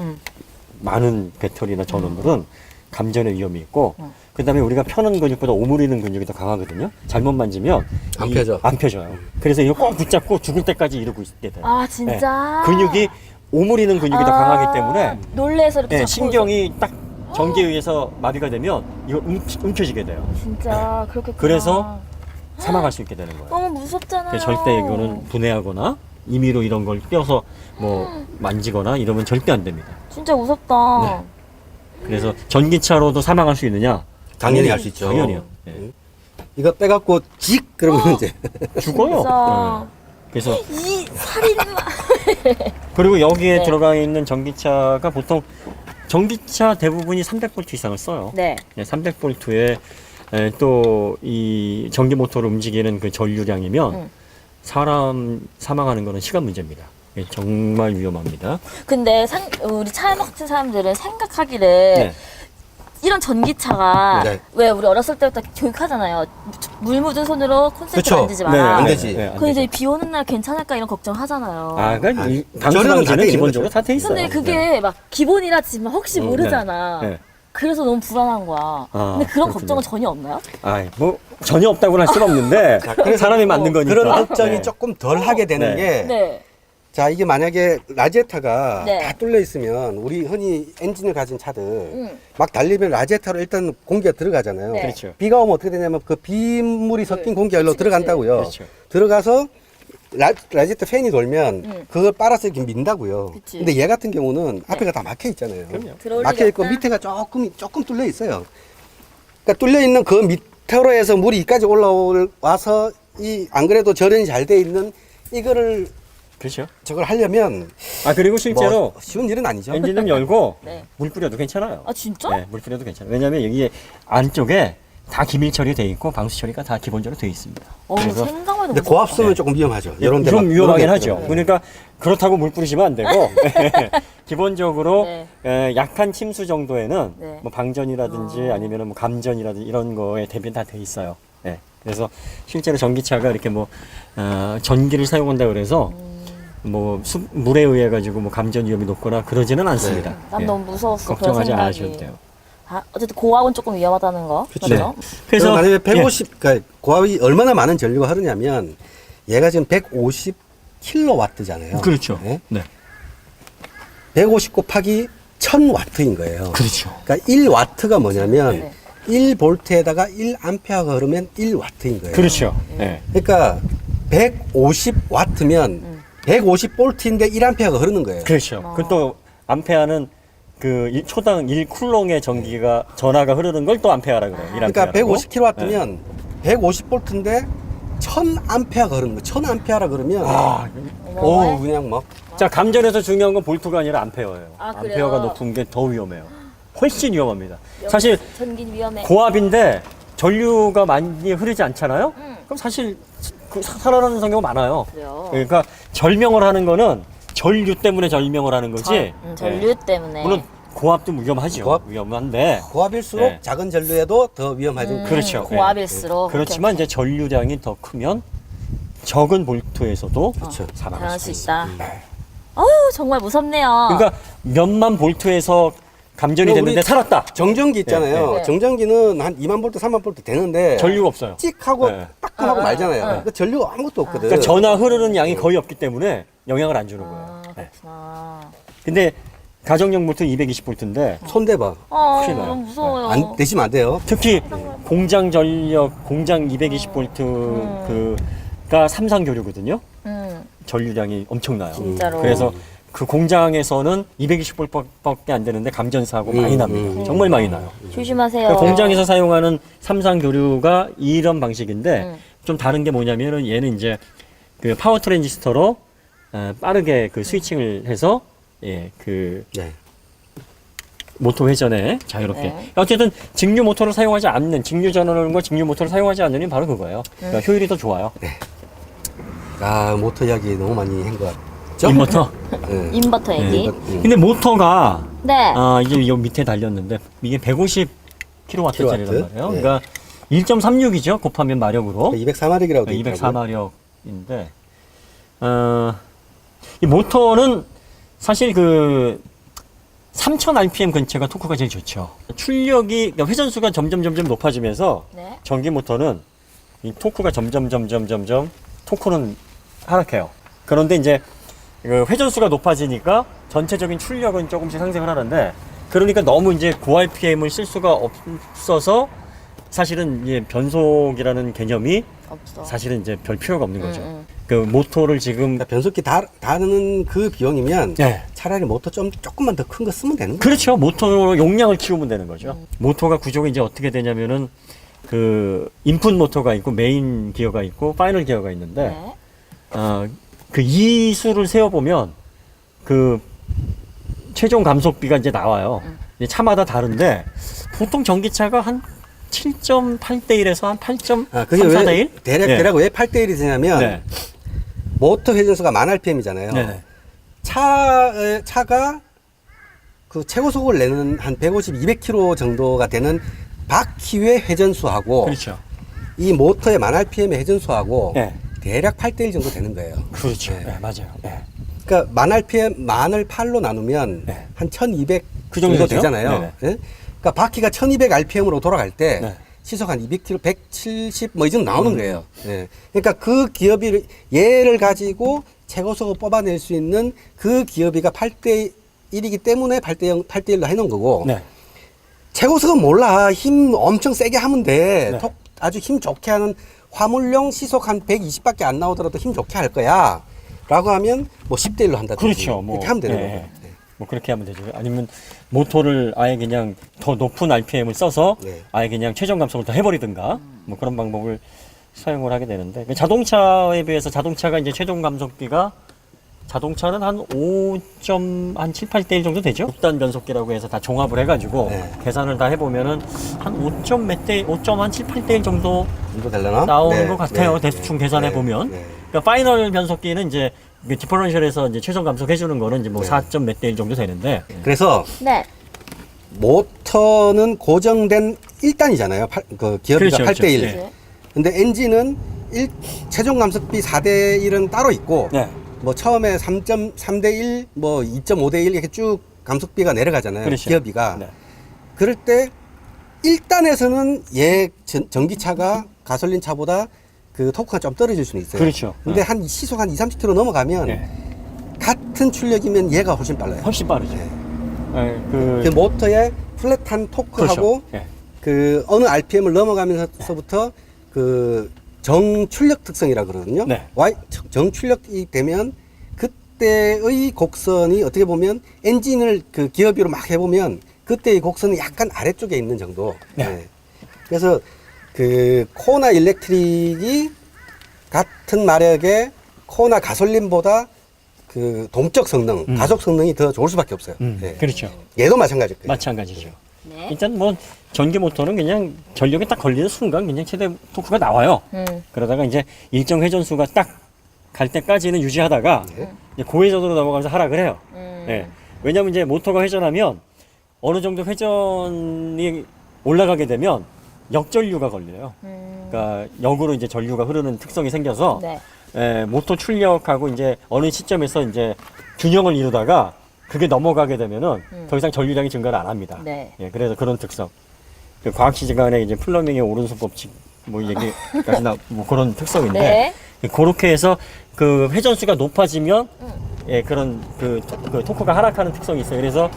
많은 배터리나 전원들은 감전의 위험이 있고, 그다음에 우리가 펴는 근육보다 오므리는 근육이 더 강하거든요. 잘못 만지면 안 펴져. 안 펴져요. 그래서 이거 꼭 붙잡고 죽을 때까지 이러고 있게 돼요. 아 진짜. 네. 근육이 오므리는 근육이 더 강하기 때문에 놀래서 이렇게 네, 잡고 신경이 딱 전기에 의해서 마비가 되면 이거 움켜쥐게 돼요. 진짜 그렇게. 그래서 사망할 수 있게 되는 거예요. 너무 무섭잖아요. 그래서 절대 이거는 분해하거나 임의로 이런 걸 떼어서 뭐 만지거나 이러면 절대 안 됩니다. 진짜 무섭다. 그래서 전기차로도 사망할 수 있느냐? 당연히 할 수 있죠. 당연히요. 네. 이거 빼갖고 직 그러면 이제 죽어요. 진짜. 그래서 이 살인마. 그리고 여기에 네. 들어가 있는 전기차가 보통 전기차 대부분이 300V 이상을 써요. 네. 300V에 또 이 전기 모터를 움직이는 그 전류량이면 사람 사망하는 거는 시간 문제입니다. 예, 정말 위험합니다. 근데 우리 차 먹는 사람들은 생각하기를 네. 이런 전기차가 네. 왜 우리 어렸을 때부터 교육하잖아요. 물 묻은 손으로 콘센트 그쵸. 만지지 네, 마라. 안 되지. 안 근데 이제 되죠. 비 오는 날 괜찮을까 이런 걱정하잖아요. 아, 그러니까 이 저렴은 다 방수방지는 돼 있는 기본적으로 거죠. 다 돼 있어요. 근데 그게 막 기본이라지만 혹시 모르잖아. 네. 그래서 너무 불안한 거야. 아, 근데 그런 그렇군요. 걱정은 전혀 없나요? 아, 뭐 전혀 없다고는 할 수는 없는데 그래서 사람이 만든 거니까. 그런 걱정이 네. 조금 덜 하게 되는 네. 게, 네. 자, 이게 만약에 라제타가 네. 다 뚫려 있으면 우리 흔히 엔진을 가진 차들 막 달리면 라제타로 일단 공기가 들어가잖아요. 네. 그렇죠. 비가 오면 어떻게 되냐면 그 빗물이 섞인 공기가 일로 그치, 들어간다고요. 그렇죠. 들어가서 라제타 팬이 돌면 그걸 빨아서 이렇게 민다고요. 그치. 근데 얘 같은 경우는 앞에가 다 막혀 있잖아요. 그럼요. 들어올 막혀 리가 있고 없다. 밑에가 조금 뚫려 있어요. 그러니까 뚫려 있는 그 밑으로 해서 물이 이까지 올라와서 이 안 그래도 절연이 잘 돼 있는 이거를 그렇죠. 저걸 하려면 아, 그리고 실제로 뭐 쉬운 일은 아니죠. 엔진을 열고 네. 물 뿌려도 괜찮아요. 아 진짜? 네, 물 뿌려도 괜찮아요. 왜냐하면 여기 안쪽에 다 기밀 처리돼 있고 방수 처리가 다 기본적으로 돼 있습니다. 생각만 해도 근데 무섭다. 고압 쓰면 조금 위험하죠. 이런 데 좀 막 위험하긴 이런 데 하죠. 있거든요. 그러니까 그렇다고 물 뿌리시면 안 되고 기본적으로 네. 약한 침수 정도에는 네. 뭐 방전이라든지 아니면 뭐 감전이라든지 이런 거에 대비는 다 돼 있어요. 네. 그래서 실제로 전기차가 이렇게 뭐 전기를 사용한다 그래서 뭐 물에 의해 가지고 뭐 감전 위험이 높거나 그러지는 않습니다. 난 예. 너무 무서웠어. 걱정하지 그런 않으셔도 생각이. 돼요. 아, 어쨌든 고압은 조금 위험하다는 거. 그쵸. 그렇죠? 그래서 만약에 예. 150, 그러니까 고압이 얼마나 많은 전류가 흐르냐면 얘가 지금 150kW잖아요. 그렇죠. 네? 네. 150 곱하기 1000W인 거예요. 그렇죠. 그러니까 1W가 뭐냐면 네. 1V에다가 1A가 흐르면 1W인 거예요. 그렇죠. 네. 그러니까 150W면 150V인데 1A가 흐르는 거예요. 그렇죠. 그또 암페아는 그 초당 1쿨롱의 전기가 전하가 흐르는 걸 또 암페아라 그래요. 그러니까 150kW면 150V인데 1000A 그러는 거. 1000A라 그러면 아, 오 그냥 막 자, 감전에서 중요한 건 볼트가 아니라 암페어예요. 아, 그래요? 암페어가 높은 게 더 위험해요. 훨씬 위험합니다. 사실 전기 위험해. 고압인데 전류가 많이 흐르지 않잖아요? 그럼 사실 살아나는 경우가 많아요. 그래요. 그러니까 절명을 하는 거는 전류 때문에 절명을 하는 거지. 전류 때문에. 물론 고압도 위험하죠. 고압? 위험한데. 고압일수록 네. 작은 전류에도 더 위험하죠. 그렇죠. 고압일수록. 그렇지만 이제 전류량이 더 크면 적은 볼트에서도 그렇죠. 사망할 당할 수 수 있어요. 있다. 어우, 정말 무섭네요. 그러니까 몇만 볼트에서 감전이 우리 됐는데 살았다. 정전기 있잖아요. 네. 정전기는 한 2만 볼트, 3만 볼트 되는데 전류가 없어요. 찍하고 네. 따끔하고 말잖아요. 아. 그러니까 전류가 아무것도 없거든. 그러니까 전화 흐르는 양이 거의 없기 때문에 영향을 안 주는 거예요. 아, 네. 그렇구나. 근데 가정용 볼트 220볼트인데 손대봐. 큰일 나요. 너무 무서워요. 안 되시면 안 돼요. 특히 공장 전력, 공장 220볼트가 삼상교류거든요. 전류량이 엄청나요. 진짜로. 그래서 그 공장에서는 220볼트밖에 안 되는데 감전사고 많이 납니다. 정말 많이 나요. 조심하세요. 그러니까 공장에서 사용하는 삼상교류가 이런 방식인데 좀 다른 게 뭐냐면은 얘는 이제 그 파워 트랜지스터로 빠르게 그 스위칭을 해서 그 네. 모터 회전에 자유롭게. 네. 어쨌든 직류 모터를 사용하지 않는 직류 전원과 직류 모터를 사용하지 않는 게 바로 그거예요. 그러니까 효율이 더 좋아요. 아 모터 이야기 너무 많이 한 것 같죠? 인버터. 네. 인버터 얘기. 근데 모터가 네. 이제 요 밑에 달렸는데 이게 150kW짜리란 말이에요. 네. 그러니까 1.36이죠. 곱하면 마력으로. 204마력이라고 돼 있더라고요. 204마력인데 이 모터는 사실 그 3000 RPM 근처가 토크가 제일 좋죠. 출력이 그러니까 회전수가 점점 높아지면서 네. 전기 모터는 이 토크가 점점 토크는 하락해요. 그런데 이제 그 회전수가 높아지니까 전체적인 출력은 조금씩 상승을 하는데 그러니까 너무 이제 고 RPM을 쓸 수가 없어서 사실은 이 변속이라는 개념이 없어. 사실은 이제 별 필요가 없는 거죠. 그 모터를 지금 그러니까 변속기 다루는 그 비용이면 네. 차라리 모터 조금만 더 큰 거 쓰면 되는 거예요. 그렇죠. 모터 용량을 키우면 되는 거죠. 모터가 구조가 이제 어떻게 되냐면은 그 인풋 모터가 있고 메인 기어가 있고 파이널 기어가 있는데 네. 그 이 수를 세어 보면 그 최종 감속비가 이제 나와요. 이제 차마다 다른데 보통 전기차가 한 7.8대 1에서 한 8.34대 그게 1? 왜 대략 왜 8대 1이 되냐면 네. 모터 회전수가 1000rpm이잖아요. 네네. 차가 그 최고 속을 내는 한 150, 200km 정도가 되는 바퀴의 회전수하고 그렇죠. 이 모터의 1000rpm의 회전수하고 네. 대략 8대 1 정도 되는 거예요. 그렇죠. 네. 네, 맞아요. 네. 그러니까 1000rpm 만을 8로 나누면 네. 한 1200 그 정도 정도 되죠? 되잖아요. 네네. 예? 그러니까 바퀴가 1200rpm으로 돌아갈 때 네. 시속 한 200km, 170 뭐 이 정도 나오는 거예요. 예. 그러니까 그 기업이 얘를 가지고 최고속을 뽑아낼 수 있는 그 기업이가 8대 1이기 때문에 8대 0, 8대 1로 해놓은 거고 네. 최고속은 몰라. 힘 엄청 세게 하면 돼. 네. 아주 힘 좋게 하는 화물용 시속 한 120밖에 안 나오더라도 힘 좋게 할 거야. 라고 하면 뭐 10대 1로 한다든지. 그렇죠. 뭐, 이렇게 하면 되는 네. 거고. 네. 뭐 그렇게 하면 되죠. 아니면 모터를 아예 그냥 더 높은 RPM을 써서 네. 아예 그냥 최종 감속을 더 해버리든가 뭐 그런 방법을 사용을 하게 되는데 자동차에 비해서 자동차가 이제 최종 감속비가 자동차는 한 5.7, 8대 1 정도 되죠. 6단 변속기라고 해서 다 종합을 해가지고 네. 계산을 다 해보면은 한 5.7, 8대 1 정도 정도 되려나? 나오는 네. 것 같아요. 네. 대충 네. 계산해 네. 보면. 네. 그러니까 파이널 변속기는 이제 디퍼런셜에서 이제 최종 감속해 주는 거는 이제 뭐 네. 4점 몇 대 1 정도 되는데. 그래서 네. 모터는 고정된 1단이잖아요. 그 기업이가 그렇죠, 8대 1. 그렇죠. 네. 근데 엔진은 최종 감속비 4대 1은 따로 있고 네. 뭐 처음에 3대 1, 뭐 2.5대 1 이렇게 쭉 감속비가 내려가잖아요. 그렇죠. 기업이가. 네. 그럴 때 1단에서는 전기차가 가솔린 차보다 그 토크가 좀 떨어질 수는 있어요. 그렇죠. 근데 네. 한 시속 한 2, 30km 넘어가면 네. 같은 출력이면 얘가 훨씬 빨라요. 훨씬 빠르죠. 네. 네, 그 모터의 플랫한 토크하고 그렇죠. 네. 그 어느 RPM을 넘어가면서부터 그 정출력 특성이라 그러거든요. 네. 정출력이 되면 그때의 곡선이 어떻게 보면 엔진을 그 기어비로 막 해보면 그때의 곡선은 약간 아래쪽에 있는 정도. 네. 네. 그래서 그 코나 일렉트릭이 같은 마력의 코나 가솔린보다 그 동적 성능, 가속 성능이 더 좋을 수밖에 없어요. 예. 그렇죠. 얘도 마찬가지일 거예요. 마찬가지죠. 네. 일단 뭐 전기 모터는 그냥 전력이 딱 걸리는 순간 그냥 최대 토크가 나와요. 그러다가 이제 일정 회전수가 딱 갈 때까지는 유지하다가 이제 고회전으로 넘어가면서 하락을 해요. 예. 왜냐하면 이제 모터가 회전하면 어느 정도 회전이 올라가게 되면 역전류가 걸려요. 그러니까 역으로 이제 전류가 흐르는 특성이 생겨서 네. 예, 모터 출력하고 이제 어느 시점에서 이제 균형을 이루다가 그게 넘어가게 되면은 더 이상 전류량이 증가를 안 합니다. 네. 예, 그래서 그런 특성. 그 과학 시간에 이제 플러밍의 오른손 법칙 뭐 얘기까지 뭐 그런 특성인데 네. 그렇게 해서 그 회전수가 높아지면 예, 그런 그 토크가 하락하는 특성이 있어요. 그래서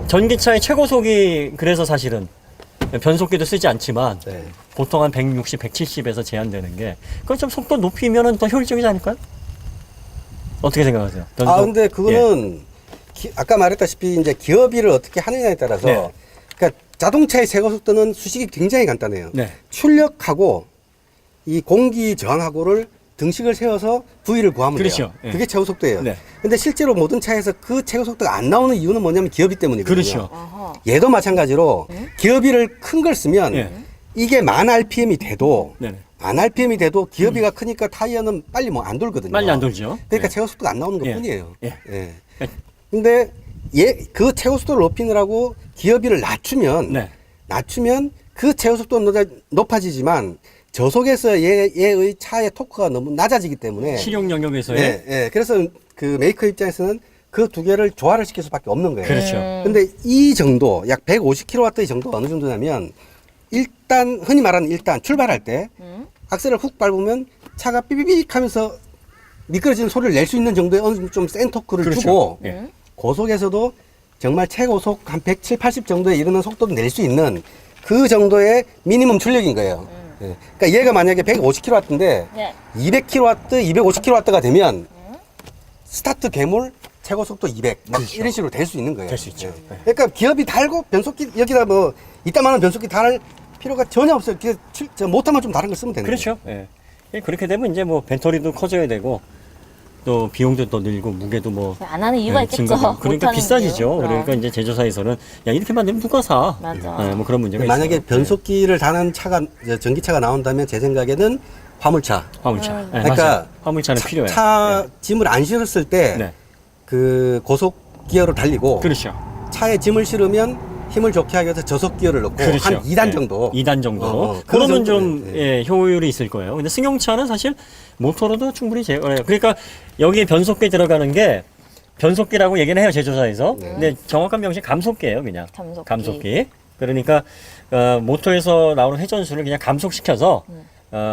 전기차의 최고속이 그래서 사실은 변속기도 쓰지 않지만 네. 보통 한 160, 170에서 제한되는 게 그건 좀 속도 높이면은 더 효율적이지 않을까요? 어떻게 생각하세요? 변속? 근데 그거는 아까 말했다시피 이제 기어비를 어떻게 하느냐에 따라서 네. 그러니까 자동차의 최고 속도는 수식이 굉장히 간단해요. 네. 출력하고 이 공기 저항하고를 등식을 세워서 V를 구하면 그렇죠. 돼요. 예. 그게 최고 속도예요. 네. 근데 실제로 모든 차에서 그 최고 속도가 안 나오는 이유는 뭐냐면 기어비 때문이거든요. 그렇죠. 어허. 얘도 마찬가지로 기어비를 큰 걸 쓰면 예. 이게 만 RPM이 돼도 네네. 만 RPM이 돼도 기어비가 크니까 타이어는 빨리 뭐 안 돌거든요. 빨리 안 돌죠. 그러니까 예. 최고 속도가 안 나오는 것 예. 뿐이에요. 예. 예. 그러니까 근데 그 최고 속도를 높이느라고 기어비를 낮추면 그 최고 속도는 높아지지만 저속에서 얘의 차의 토크가 너무 낮아지기 때문에 실용 영역에서의 예. 그래서 그 메이커 입장에서는 그 두 개를 조화를 시킬 수밖에 없는 거예요. 그렇죠. 근데 이 정도 약 150kW 정도가 어느 정도냐면 일단 흔히 말하는 일단 출발할 때 악셀을 훅 밟으면 차가 삐삐빅 하면서 미끄러지는 소리를 낼 수 있는 정도의 어느 정도 좀 센 토크를 그렇죠. 주고 예. 고속에서도 정말 최고속 한 170, 80 정도에 이르는 속도를 낼 수 있는 그 정도의 미니멈 출력인 거예요. 예. 그러니까 얘가 만약에 150kW인데 네. 200kW, 250kW가 되면 스타트 괴물 최고 속도 200 막 그렇죠. 이런 식으로 될 수 있는 거예요. 될 수 있죠. 예. 그러니까 기업이 달고 변속기 여기다 뭐 이따만한 변속기 달 필요가 전혀 없어요. 저 모터만 좀 다른 걸 쓰면 되는 그렇죠. 예. 예, 그렇게 되면 이제 뭐 배터리도 커져야 되고 또 비용도 더 늘고 무게도 뭐 안 하는 이유가 예, 있겠죠. 증가되고. 그러니까 못하는 비싸지죠. 이유. 그러니까 이제 제조사에서는 야 이렇게 만들면 누가 사? 맞아. 예, 뭐 그런 문제가 거예요. 만약에 있어요. 변속기를 다는 차가 전기차가 나온다면 제 생각에는 화물차. 화물차. 예, 그러니까 맞아요. 화물차는 필요해요. 차 짐을 안 실었을 때 네. 그 고속 기어로 달리고 그렇죠. 차에 짐을 실으면 힘을 좋게 하기 위해서 저속 기어를 넣고 그렇죠. 한 2단 예, 정도. 2단 정도로. 그 그러면 정도, 좀 예, 효율이 있을 거예요. 근데 승용차는 사실 모터로도 충분히 제어해요. 그러니까 여기에 변속기 들어가는 게 변속기라고 얘기는 해요, 제조사에서. 네. 근데 정확한 명칭 감속기예요, 그냥. 감속기. 그러니까 모터에서 나오는 회전수를 그냥 감속시켜서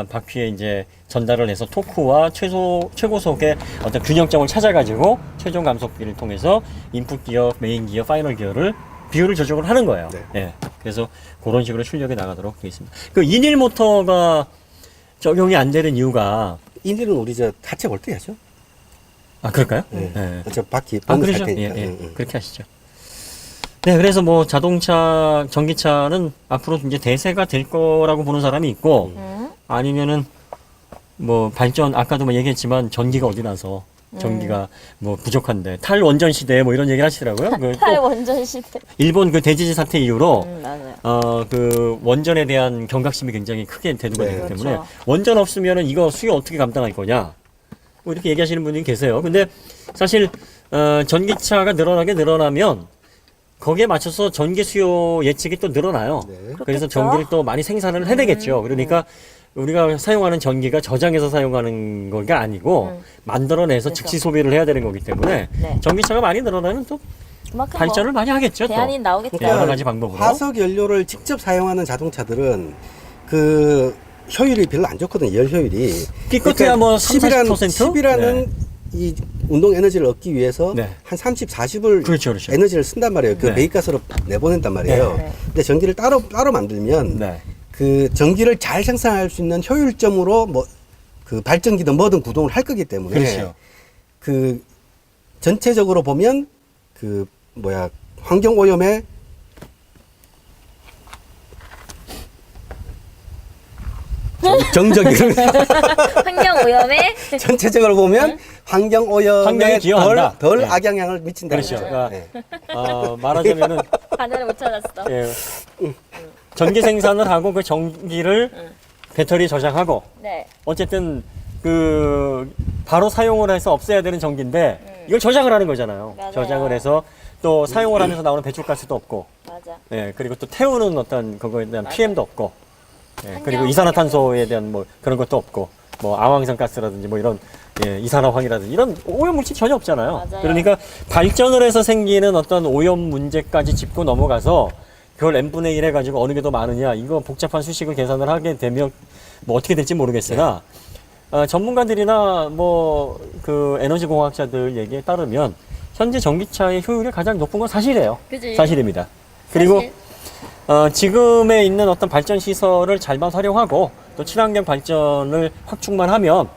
바퀴에 이제 전달을 해서 토크와 최고속의 어떤 균형점을 찾아가지고 최종 감속기를 통해서 인풋 기어, 메인 기어, 파이널 기어를 비율을 조정을 하는 거예요. 네. 예. 그래서 그런 식으로 출력이 나가도록 되어 있습니다. 그 인일 모터가 적용이 안 되는 이유가 인일은 우리 저 하체 볼트야죠. 아 그럴까요? 네. 예. 저 바퀴 아 방금 그러죠. 살 예, 테니까. 예. 그렇게 하시죠. 네, 그래서 뭐 자동차, 전기차는 앞으로 이제 대세가 될 거라고 보는 사람이 있고 아니면은 뭐 발전 아까도 뭐 얘기했지만 전기가 어디 나서 전기가 뭐 부족한데 탈원전 시대에 뭐 이런 얘기를 하시더라고요. 그 또 탈원전 시대. 일본 그 대지진 사태 이후로 맞아요. 그 원전에 대한 경각심이 굉장히 크게 대두가 네. 되기 그렇죠. 때문에 원전 없으면은 이거 수요 어떻게 감당할 거냐 뭐 이렇게 얘기하시는 분이 계세요. 근데 사실 전기차가 늘어나면 거기에 맞춰서 전기 수요 예측이 또 늘어나요. 네. 그래서 그렇겠죠. 전기를 또 많이 생산을 해내겠죠. 그러니까 우리가 사용하는 전기가 저장해서 사용하는 거가 아니고 만들어내서 그래서. 즉시 소비를 해야 되는 거기 때문에 네. 전기차가 많이 늘어나면 또 그만큼 발전을 많이 하겠죠. 또. 대안이 나오겠죠. 여러 가지 방법으로. 화석 연료를 직접 사용하는 자동차들은 그 효율이 별로 안 좋거든요. 열 효율이. 기껏해야 뭐 10이라는 30%? 이 운동 에너지를 얻기 위해서 네. 한 30, 40을 그렇죠, 그렇죠. 에너지를 쓴단 말이에요. 그 네. 매입가스로 내보낸단 말이에요. 네. 근데 전기를 따로 만들면 네. 그 전기를 잘 생산할 수 있는 효율점으로 뭐 그 발전기든 뭐든 구동을 할 거기 때문에 그렇죠. 그 전체적으로 보면 그 환경 오염에 정적이 환경 오염에 전체적으로 보면 환경 오염에 환경에 기여한다. 덜 네. 악영향을 미친다. 그렇죠. 그러니까 네. 말하자면은 하나를 못 찾았어. 예, 전기 생산을 하고 그 전기를 배터리에 저장하고 네. 어쨌든 그 바로 사용을 해서 없애야 되는 전기인데 이걸 저장을 하는 거잖아요. 맞아요. 저장을 해서 또 사용을 하면서 나오는 배출가스도 없고, 맞아. 예, 그리고 또 태우는 어떤 그거에 대한 맞아요. PM도 없고, 예, 그리고 환경 이산화탄소에 대한 뭐 그런 것도 없고, 뭐 아황산 가스라든지 뭐 이런 이산화황이라든지 이런 오염 물질 전혀 없잖아요. 맞아요. 그러니까 발전을 해서 생기는 어떤 오염 문제까지 짚고 넘어가서 그걸 n분의 1 해가지고 어느 게 더 많으냐 이거 복잡한 수식을 계산을 하게 되면 뭐 어떻게 될지 모르겠으나 전문가들이나 뭐 그 에너지 공학자들 얘기에 따르면 현재 전기차의 효율이 가장 높은 건 사실이에요. 그지? 사실입니다. 그리고 사실. 지금의 있는 어떤 발전 시설을 잘만 활용하고 또 친환경 발전을 확충만 하면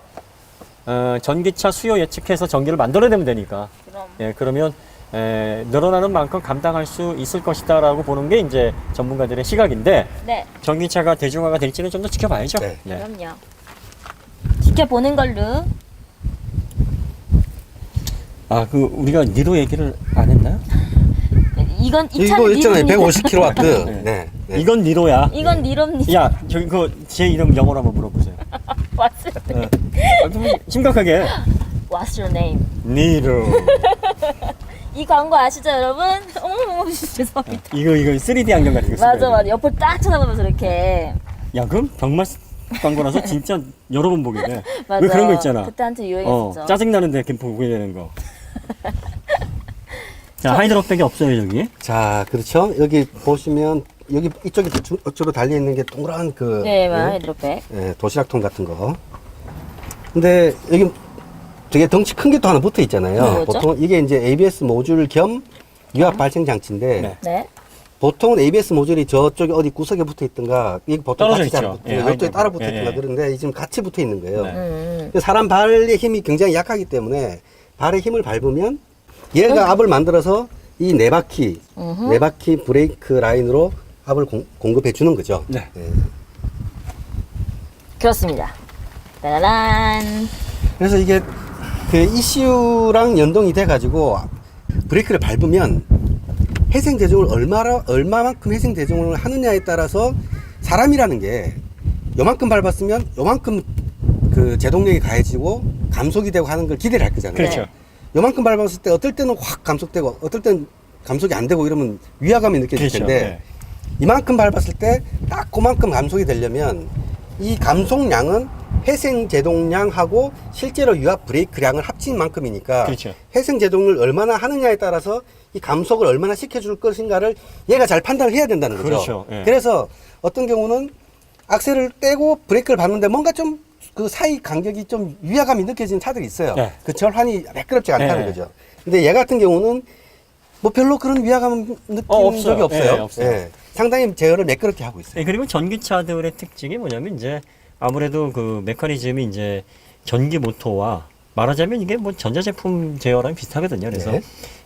전기차 수요 예측해서 전기를 만들어내면 되니까. 그럼. 예, 그러면 늘어나는 만큼 감당할 수 있을 것이다라고 보는 게 이제 전문가들의 시각인데 네. 전기차가 대중화가 될지는 좀 더 지켜봐야죠. 네. 그럼요. 지켜보는 걸로. 그 우리가 니로 얘기를 안 했나요? 이건 이 이거 차는 있잖아요. 니롬니다. 150kW. 네. 네. 네. 이건 니로야. 이건 니롬니다. 야, 저기 제 이름 영어로 한번 물어보세요. What's your name? 좀 심각하게. What's your name? 니로. 이 광고 아시죠, 여러분? 어머, 죄송합니다. 이거 3D 안경 같은 거 쓰고. 맞아, 맞아. 옆을 딱 쳐다보면서 이렇게. 야, 그럼 병맛 광고라서 진짜 여러 번 보게 돼. 맞아. 왜 그런 거 있잖아. 그때 한테 유행했었죠. 짜증나는데 이렇게 보게 되는 거. 자, 하이드록백이 없어요, 저기. 자, 그렇죠. 여기 보시면 여기 이쪽에 주로 달려 있는 게 동그란 그 네, 하이드로백. 도시락통 같은 거. 근데 여기 되게 덩치 큰 게 또 하나 붙어 있잖아요. 뭐죠? 보통 이게 이제 ABS 모듈 겸 유압 발생 장치인데 네. 네. 보통은 ABS 모듈이 저쪽에 어디 구석에 붙어 있던가 이게 보통 떨어져 같이 잘 있죠. 붙어 예, 이쪽에 따라 하이드로백. 붙어 예, 있던가 예. 그런데 지금 같이 붙어 있는 거예요. 네. 근데 사람 발의 힘이 굉장히 약하기 때문에 발의 힘을 밟으면 얘가 압을 만들어서 이 네 바퀴 브레이크 라인으로 압을 공급해 주는 거죠. 네. 그렇습니다. 따란. 그래서 이게 그 ECU랑 연동이 돼가지고 브레이크를 밟으면 회생 제동을 얼마만큼 회생 제동을 하느냐에 따라서 사람이라는 게 요만큼 밟았으면 요만큼 그 제동력이 가해지고 감속이 되고 하는 걸 기대를 할 거잖아요. 그렇죠. 요만큼 밟았을 때 어떨 때는 확 감속되고 어떨 때는 감속이 안 되고 이러면 위화감이 느껴질 그렇죠. 텐데 네. 이만큼 밟았을 때 딱 그만큼 감속이 되려면 이 감속량은 회생 제동량하고 실제로 유압 브레이크량을 합친 만큼이니까 그렇죠. 회생 제동을 얼마나 하느냐에 따라서 이 감속을 얼마나 시켜줄 것인가를 얘가 잘 판단을 해야 된다는 거죠. 그렇죠. 예. 그래서 어떤 경우는 악셀을 떼고 브레이크를 밟는데 뭔가 좀 그 사이 간격이 좀 위화감이 느껴지는 차들이 있어요. 네. 그 절환이 매끄럽지 않다는 네. 거죠. 근데 얘 같은 경우는 뭐 별로 그런 위화감 느낀 없어요. 적이 없어요. 예, 없어요. 예. 상당히 제어를 매끄럽게 하고 있어요. 예, 그리고 전기차들의 특징이 뭐냐면 이제 아무래도 그 메커니즘이 이제 전기 모터와 말하자면 이게 뭐 전자제품 제어랑 비슷하거든요. 그래서 네.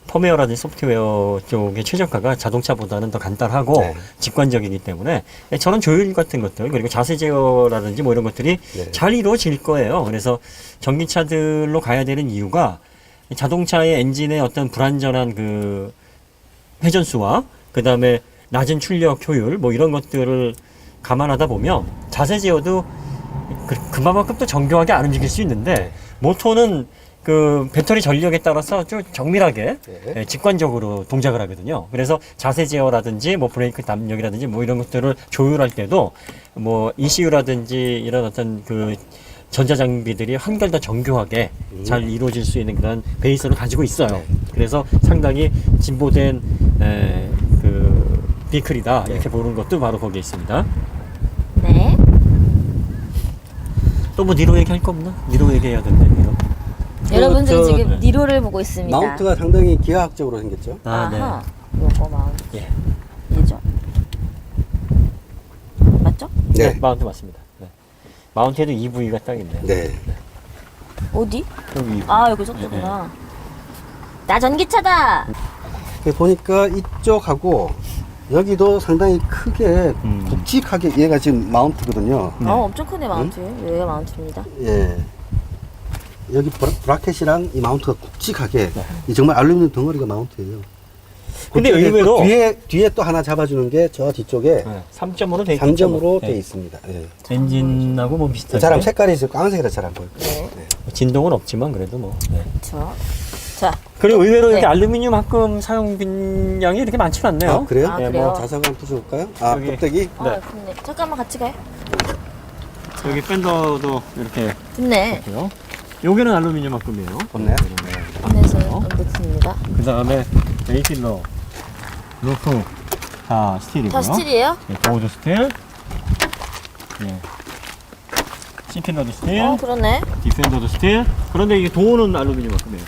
펌웨어라든지 소프트웨어 쪽의 최적화가 자동차보다는 더 간단하고 네. 직관적이기 때문에 저런 조율 같은 것들 그리고 자세 제어라든지 뭐 이런 것들이 네. 잘 이루어질 거예요. 그래서 전기차들로 가야 되는 이유가 자동차의 엔진의 어떤 불완전한 그 회전수와 그 다음에 낮은 출력 효율 뭐 이런 것들을 감안하다 보면 자세 제어도 그만큼 또 정교하게 안 움직일 수 있는데 모터는 그 배터리 전력에 따라서 좀 정밀하게 네. 직관적으로 동작을 하거든요. 그래서 자세 제어라든지 뭐 브레이크 담력이라든지 뭐 이런 것들을 조율할 때도 뭐 ECU라든지 이런 어떤 그 전자 장비들이 한결 더 정교하게 잘 이루어질 수 있는 그런 베이스를 가지고 있어요. 네. 그래서 상당히 진보된 그 비클이다 이렇게 보는 것도 바로 거기에 있습니다. 네. 또 뭐 니로 얘기할 거 없나? 니로 얘기해야 된다. 니로. 여러분들이 저- 지금 니로를 보고 있습니다. 마운트가 상당히 기하학적으로 생겼죠. 아하. 요거 마운트. 예. 얘죠. 맞죠? 네. 네. 마운트 맞습니다. 네. 마운트에도 EV가 딱 있네요. 네. 어디? 여기 EV. 아, 여기 저쪽구나. 나 전기차다! 보니까 이쪽하고 여기도 상당히 크게 굵직하게 얘가 지금 마운트거든요. 엄청 크네 마운트. 여기가 마운트입니다. 예. 여기 브라켓이랑 이 마운트가 굵직하게 이 정말 알루미늄 덩어리가 마운트예요. 근데 그쪽에 의외로 뒤에 또 하나 잡아주는 게 저 뒤쪽에 3점으로 돼 3점으로 네. 돼 있습니다. 예. 엔진하고 뭐 비슷하게. 사람 색깔이 지금 까만색이라 잘 안 보여요. 네. 진동은 없지만 그래도 뭐. 네. 그렇죠. 자, 그리고 의외로 이렇게 네. 알루미늄 합금 사용 빈량이 이렇게 많지는 않네요. 아, 그래요? 아, 네, 그래요? 뭐 자석 한번 부숴볼까요? 아, 여기. 껍데기? 네. 좋네. 잠깐만 같이 가요. 여기 팬더도 이렇게 좋네. 있고요. 여기는 알루미늄 합금이에요. 없네. 안에서 언더입니다. 그 다음에 베이필러, 루프 다 스틸이고요. 다 스틸이에요? 네, 도어도 스틸. 네. C필러도 스틸. 그러네. 디펜더도 스틸. 그런데 이게 도어는 알루미늄 합금이에요.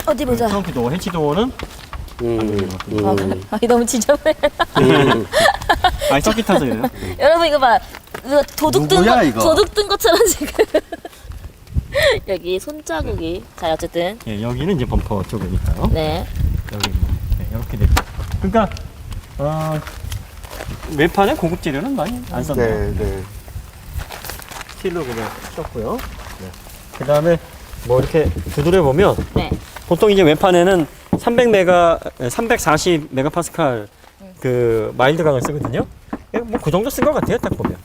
어디 보자. 트렁크 도어, 해치 도어는 아, 너무 지저분해. 아니 서킷 타서 이래요. 여러분 이거 봐. 이거 도둑 든 누구야, 거, 이거? 도둑 든 것처럼 지금. 여기 손자국이. 자, 어쨌든. 예, 여기는 이제 범퍼 쪽이니까요. 네. 여기 네, 이렇게 돼. 그러니까 외판에 고급 재료는 많이 안 썼네요. 네, 네. 스틸로 그냥 썼고요. 네. 그 다음에 뭐 이렇게 두드려 보면 네. 보통 이제 외판에는 340 메가파스칼 그 마일드 강을 쓰거든요. 뭐 그 정도 쓴 것 같아요, 딱 보면.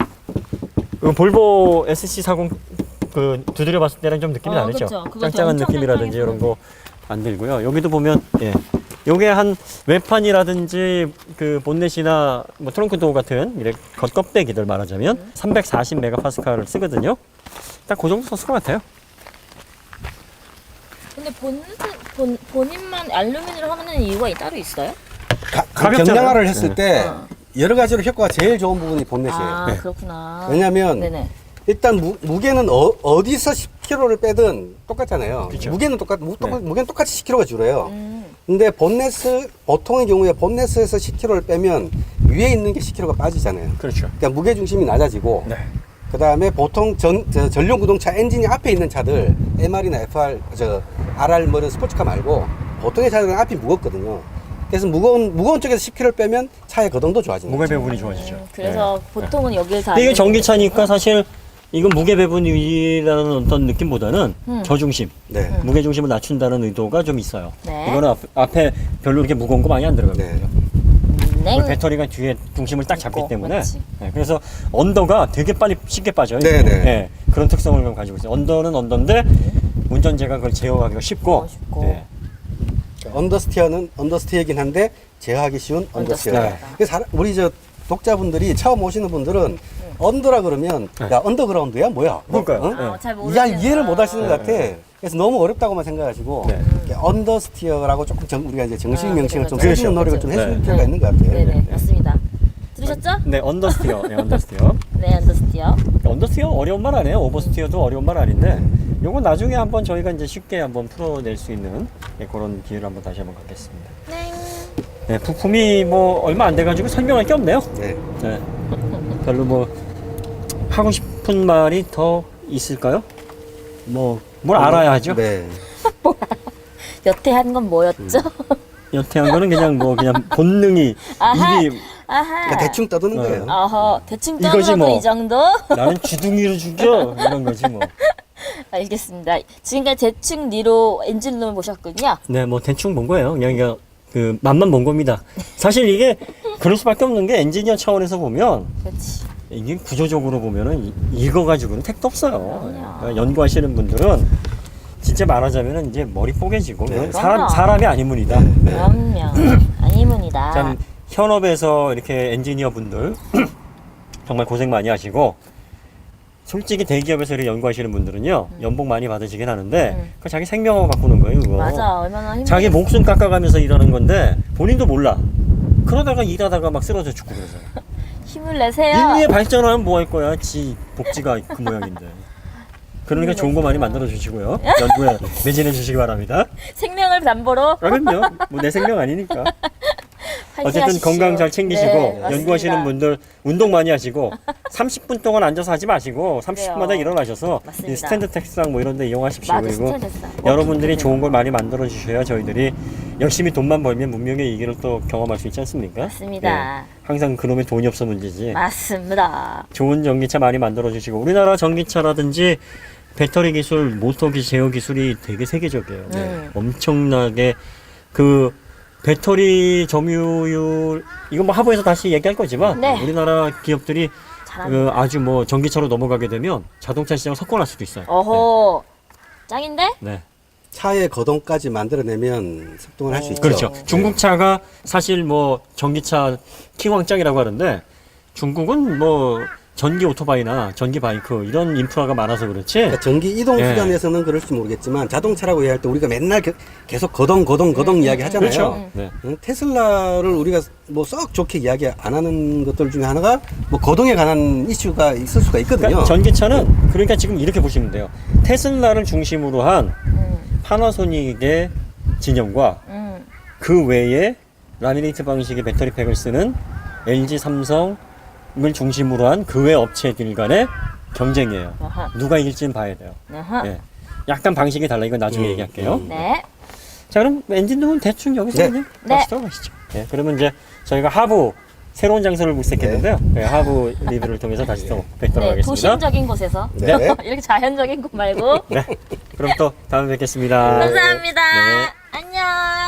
그 볼보 SC40 그 두드려 봤을 때는 좀 느낌이 다르죠. 그쵸. 그거 짱짱한 엄청 느낌이라든지 짱짱해서. 이런 거 안 들고요. 여기도 보면 예. 요게 한 외판이라든지 그 본넷이나 뭐 트렁크 도어 같은 이렇게 겉껍데기들 말하자면 340 메가파스칼을 쓰거든요. 딱 그 정도 썼을 것 같아요. 근데 본인만 알루미늄을 하는 이유가 따로 있어요? 가볍잖아요. 경량화를 했을 네. 때 여러 가지로 효과가 제일 좋은 부분이 본넷이에요. 아, 네. 그렇구나. 왜냐면 네네. 일단 무게는 어디서 10kg를 빼든 똑같잖아요. 그쵸. 무게는 무게는 똑같이 10kg가 줄어요. 음. 근데 보통의 경우에 본넷에서 10kg를 빼면 위에 있는 게 10kg가 빠지잖아요. 그렇죠. 그러니까 무게 중심이 낮아지고 네. 그 다음에 보통 전용 구동차 엔진이 앞에 있는 차들 MR이나 FR, RR 뭐 이런 스포츠카 말고 보통의 차들은 앞이 무겁거든요. 그래서 무거운 쪽에서 10kg를 빼면 차의 거동도 좋아지는 무게 거죠. 배분이 좋아지죠. 그래서 네. 보통은 여기를 다. 근데 이게 알루미늄 전기차니까 사실 이건 무게 배분이라는 어떤 느낌보다는 저중심, 네. 무게 중심을 낮춘다는 의도가 좀 있어요. 네. 이거는 앞에 별로 이렇게 무거운 거 많이 안 들어가거든요. 냉. 배터리가 뒤에 중심을 딱 잡기 있고, 때문에 맞지. 네, 그래서 언더가 되게 빨리 쉽게 빠져요. 네, 네. 네, 그런 특성을 좀 가지고 있어요. 언더는 언더인데 운전자가 그걸 제어하기가 쉽고, 쉽고. 네. 언더스티어는 언더스티어이긴 한데 제어하기 쉬운 언더스티어. 네. 그래서 우리 독자분들이 처음 오시는 분들은 언더라 그러면 야 언더그라운드야 뭐야? 그러니까요. 어? 네. 잘 잘 모르겠어요. 이해를 못 하시는 네, 것 같아. 네. 그래서 너무 어렵다고만 생각하시고 네. 언더스티어라고 조금 우리가 이제 정식 아, 명칭을 좀 그렇죠. 해주는 노력을 그렇죠. 좀 해줄 네. 필요가 있는 것 같아요. 네네, 맞습니다. 들으셨죠? 네, 언더스티어. 네, 언더스티어. 네, 언더스티어. 언더스티어 어려운 말 아니에요. 오버스티어도 어려운 말 아닌데 요건 나중에 한번 저희가 이제 쉽게 한번 풀어낼 수 있는 네, 그런 기회를 한번 다시 한번 갖겠습니다. 네. 네, 부품이 뭐 얼마 안 돼가지고 설명할 게 없네요. 네. 네, 별로 뭐 하고 싶은 말이 더 있을까요? 뭐 뭘 알아야 하죠. 네. 여태 한 건 뭐였죠? 여태 한 거는 그냥 뭐 그냥 본능이 아하. 입이 아하. 그러니까 대충 떠드는 네. 거예요. 어허, 대충 이거지 떠들어도 뭐. 이 정도? 나는 주둥이로 죽여 이런 거지 뭐. 알겠습니다. 지금까지 대충 니로 엔진룸을 모셨군요. 네, 뭐 대충 본 거예요. 그냥 그 맛만 본 겁니다. 사실 이게 그럴 수밖에 없는 게 엔지니어 차원에서 보면 그렇지. 이게 구조적으로 보면은 이거 가지고는 택도 없어요. 그럼요. 그러니까 연구하시는 분들은 진짜 말하자면은 이제 머리 뽀개지고 네. 사람이 아니문이다. 그럼요. 아니문이다. 참 현업에서 이렇게 엔지니어 분들 정말 고생 많이 하시고 솔직히 대기업에서 이렇게 연구하시는 분들은요 연봉 많이 받으시긴 하는데 그 자기 생명을 바꾸는 거예요. 그거. 맞아. 얼마나 힘들어. 자기 목숨 깎아가면서 일하는 건데 본인도 몰라. 그러다가 일하다가 막 쓰러져 죽고 그래서. 힘을 내세요. 인류의 발전하면 뭐 할 거야? 지 복지가 그 모양인데. 그러니까 좋은 거 많이 만들어 주시고요. 연구에 매진해 주시기 바랍니다. 생명을 담보로 그럼요. 뭐 내 생명 아니니까. 어쨌든 화이팅하십시오. 건강 잘 챙기시고 네, 맞습니다. 연구하시는 분들 운동 많이 하시고 30분 동안 앉아서 하지 마시고 30분마다 그래요. 일어나셔서 맞습니다. 이 스탠드 책상 뭐 이런 데 이용하십시오. 맞아, 그리고 스트레스. 여러분들이 좋은 걸 많이 만들어 주셔야 저희들이 열심히 돈만 벌면 문명의 위기를 또 경험할 수 있지 않습니까? 맞습니다. 항상 그놈의 돈이 없어 문제지. 맞습니다. 좋은 전기차 많이 만들어 주시고 우리나라 전기차라든지 배터리 기술, 모터 제어 기술이 되게 세계적이에요. 엄청나게 그 배터리 점유율 이건 뭐 하부에서 다시 얘기할 거지만 네. 우리나라 기업들이 잘합니다. 아주 뭐 전기차로 넘어가게 되면 자동차 시장을 석권할 수도 있어요. 어허. 짱인데? 네. 차의 거동까지 만들어내면 석동을 할 수 있죠. 그렇죠. 중국 차가 사실 뭐 전기차 킹왕짱이라고 하는데 중국은 뭐 전기 오토바이나 전기 바이크 이런 인프라가 많아서 그렇지. 그러니까 전기 이동 예. 수단에서는 그럴지 모르겠지만 자동차라고 얘기할 때 우리가 맨날 계속 거동 이야기 하잖아요. 그렇죠. 네. 응? 테슬라를 우리가 뭐 썩 좋게 이야기 안 하는 것들 중에 하나가 뭐 거동에 관한 이슈가 있을 수가 있거든요. 그러니까 전기차는 그러니까 지금 이렇게 보시면 돼요. 테슬라를 중심으로 한 파나소닉의 진영과 그 외에 라미네이트 방식의 배터리팩을 쓰는 LG, 삼성을 중심으로 한 그 외 업체들 간의 경쟁이에요. 아하. 누가 이길지는 봐야 돼요. 아하. 예. 약간 방식이 달라. 이건 나중에 얘기할게요. 네. 자, 그럼 엔진룸은 대충 여기서 네. 그냥 네. 다시 들어가시죠. 예, 그러면 이제 저희가 하부 새로운 장소를 물색했는데요. 예, 하부 리뷰를 통해서 다시 또 뵙도록 네, 하겠습니다. 도심적인 곳에서 네. 이렇게 자연적인 곳 말고 네. 그럼 또 다음에 뵙겠습니다. 감사합니다. 네. 안녕.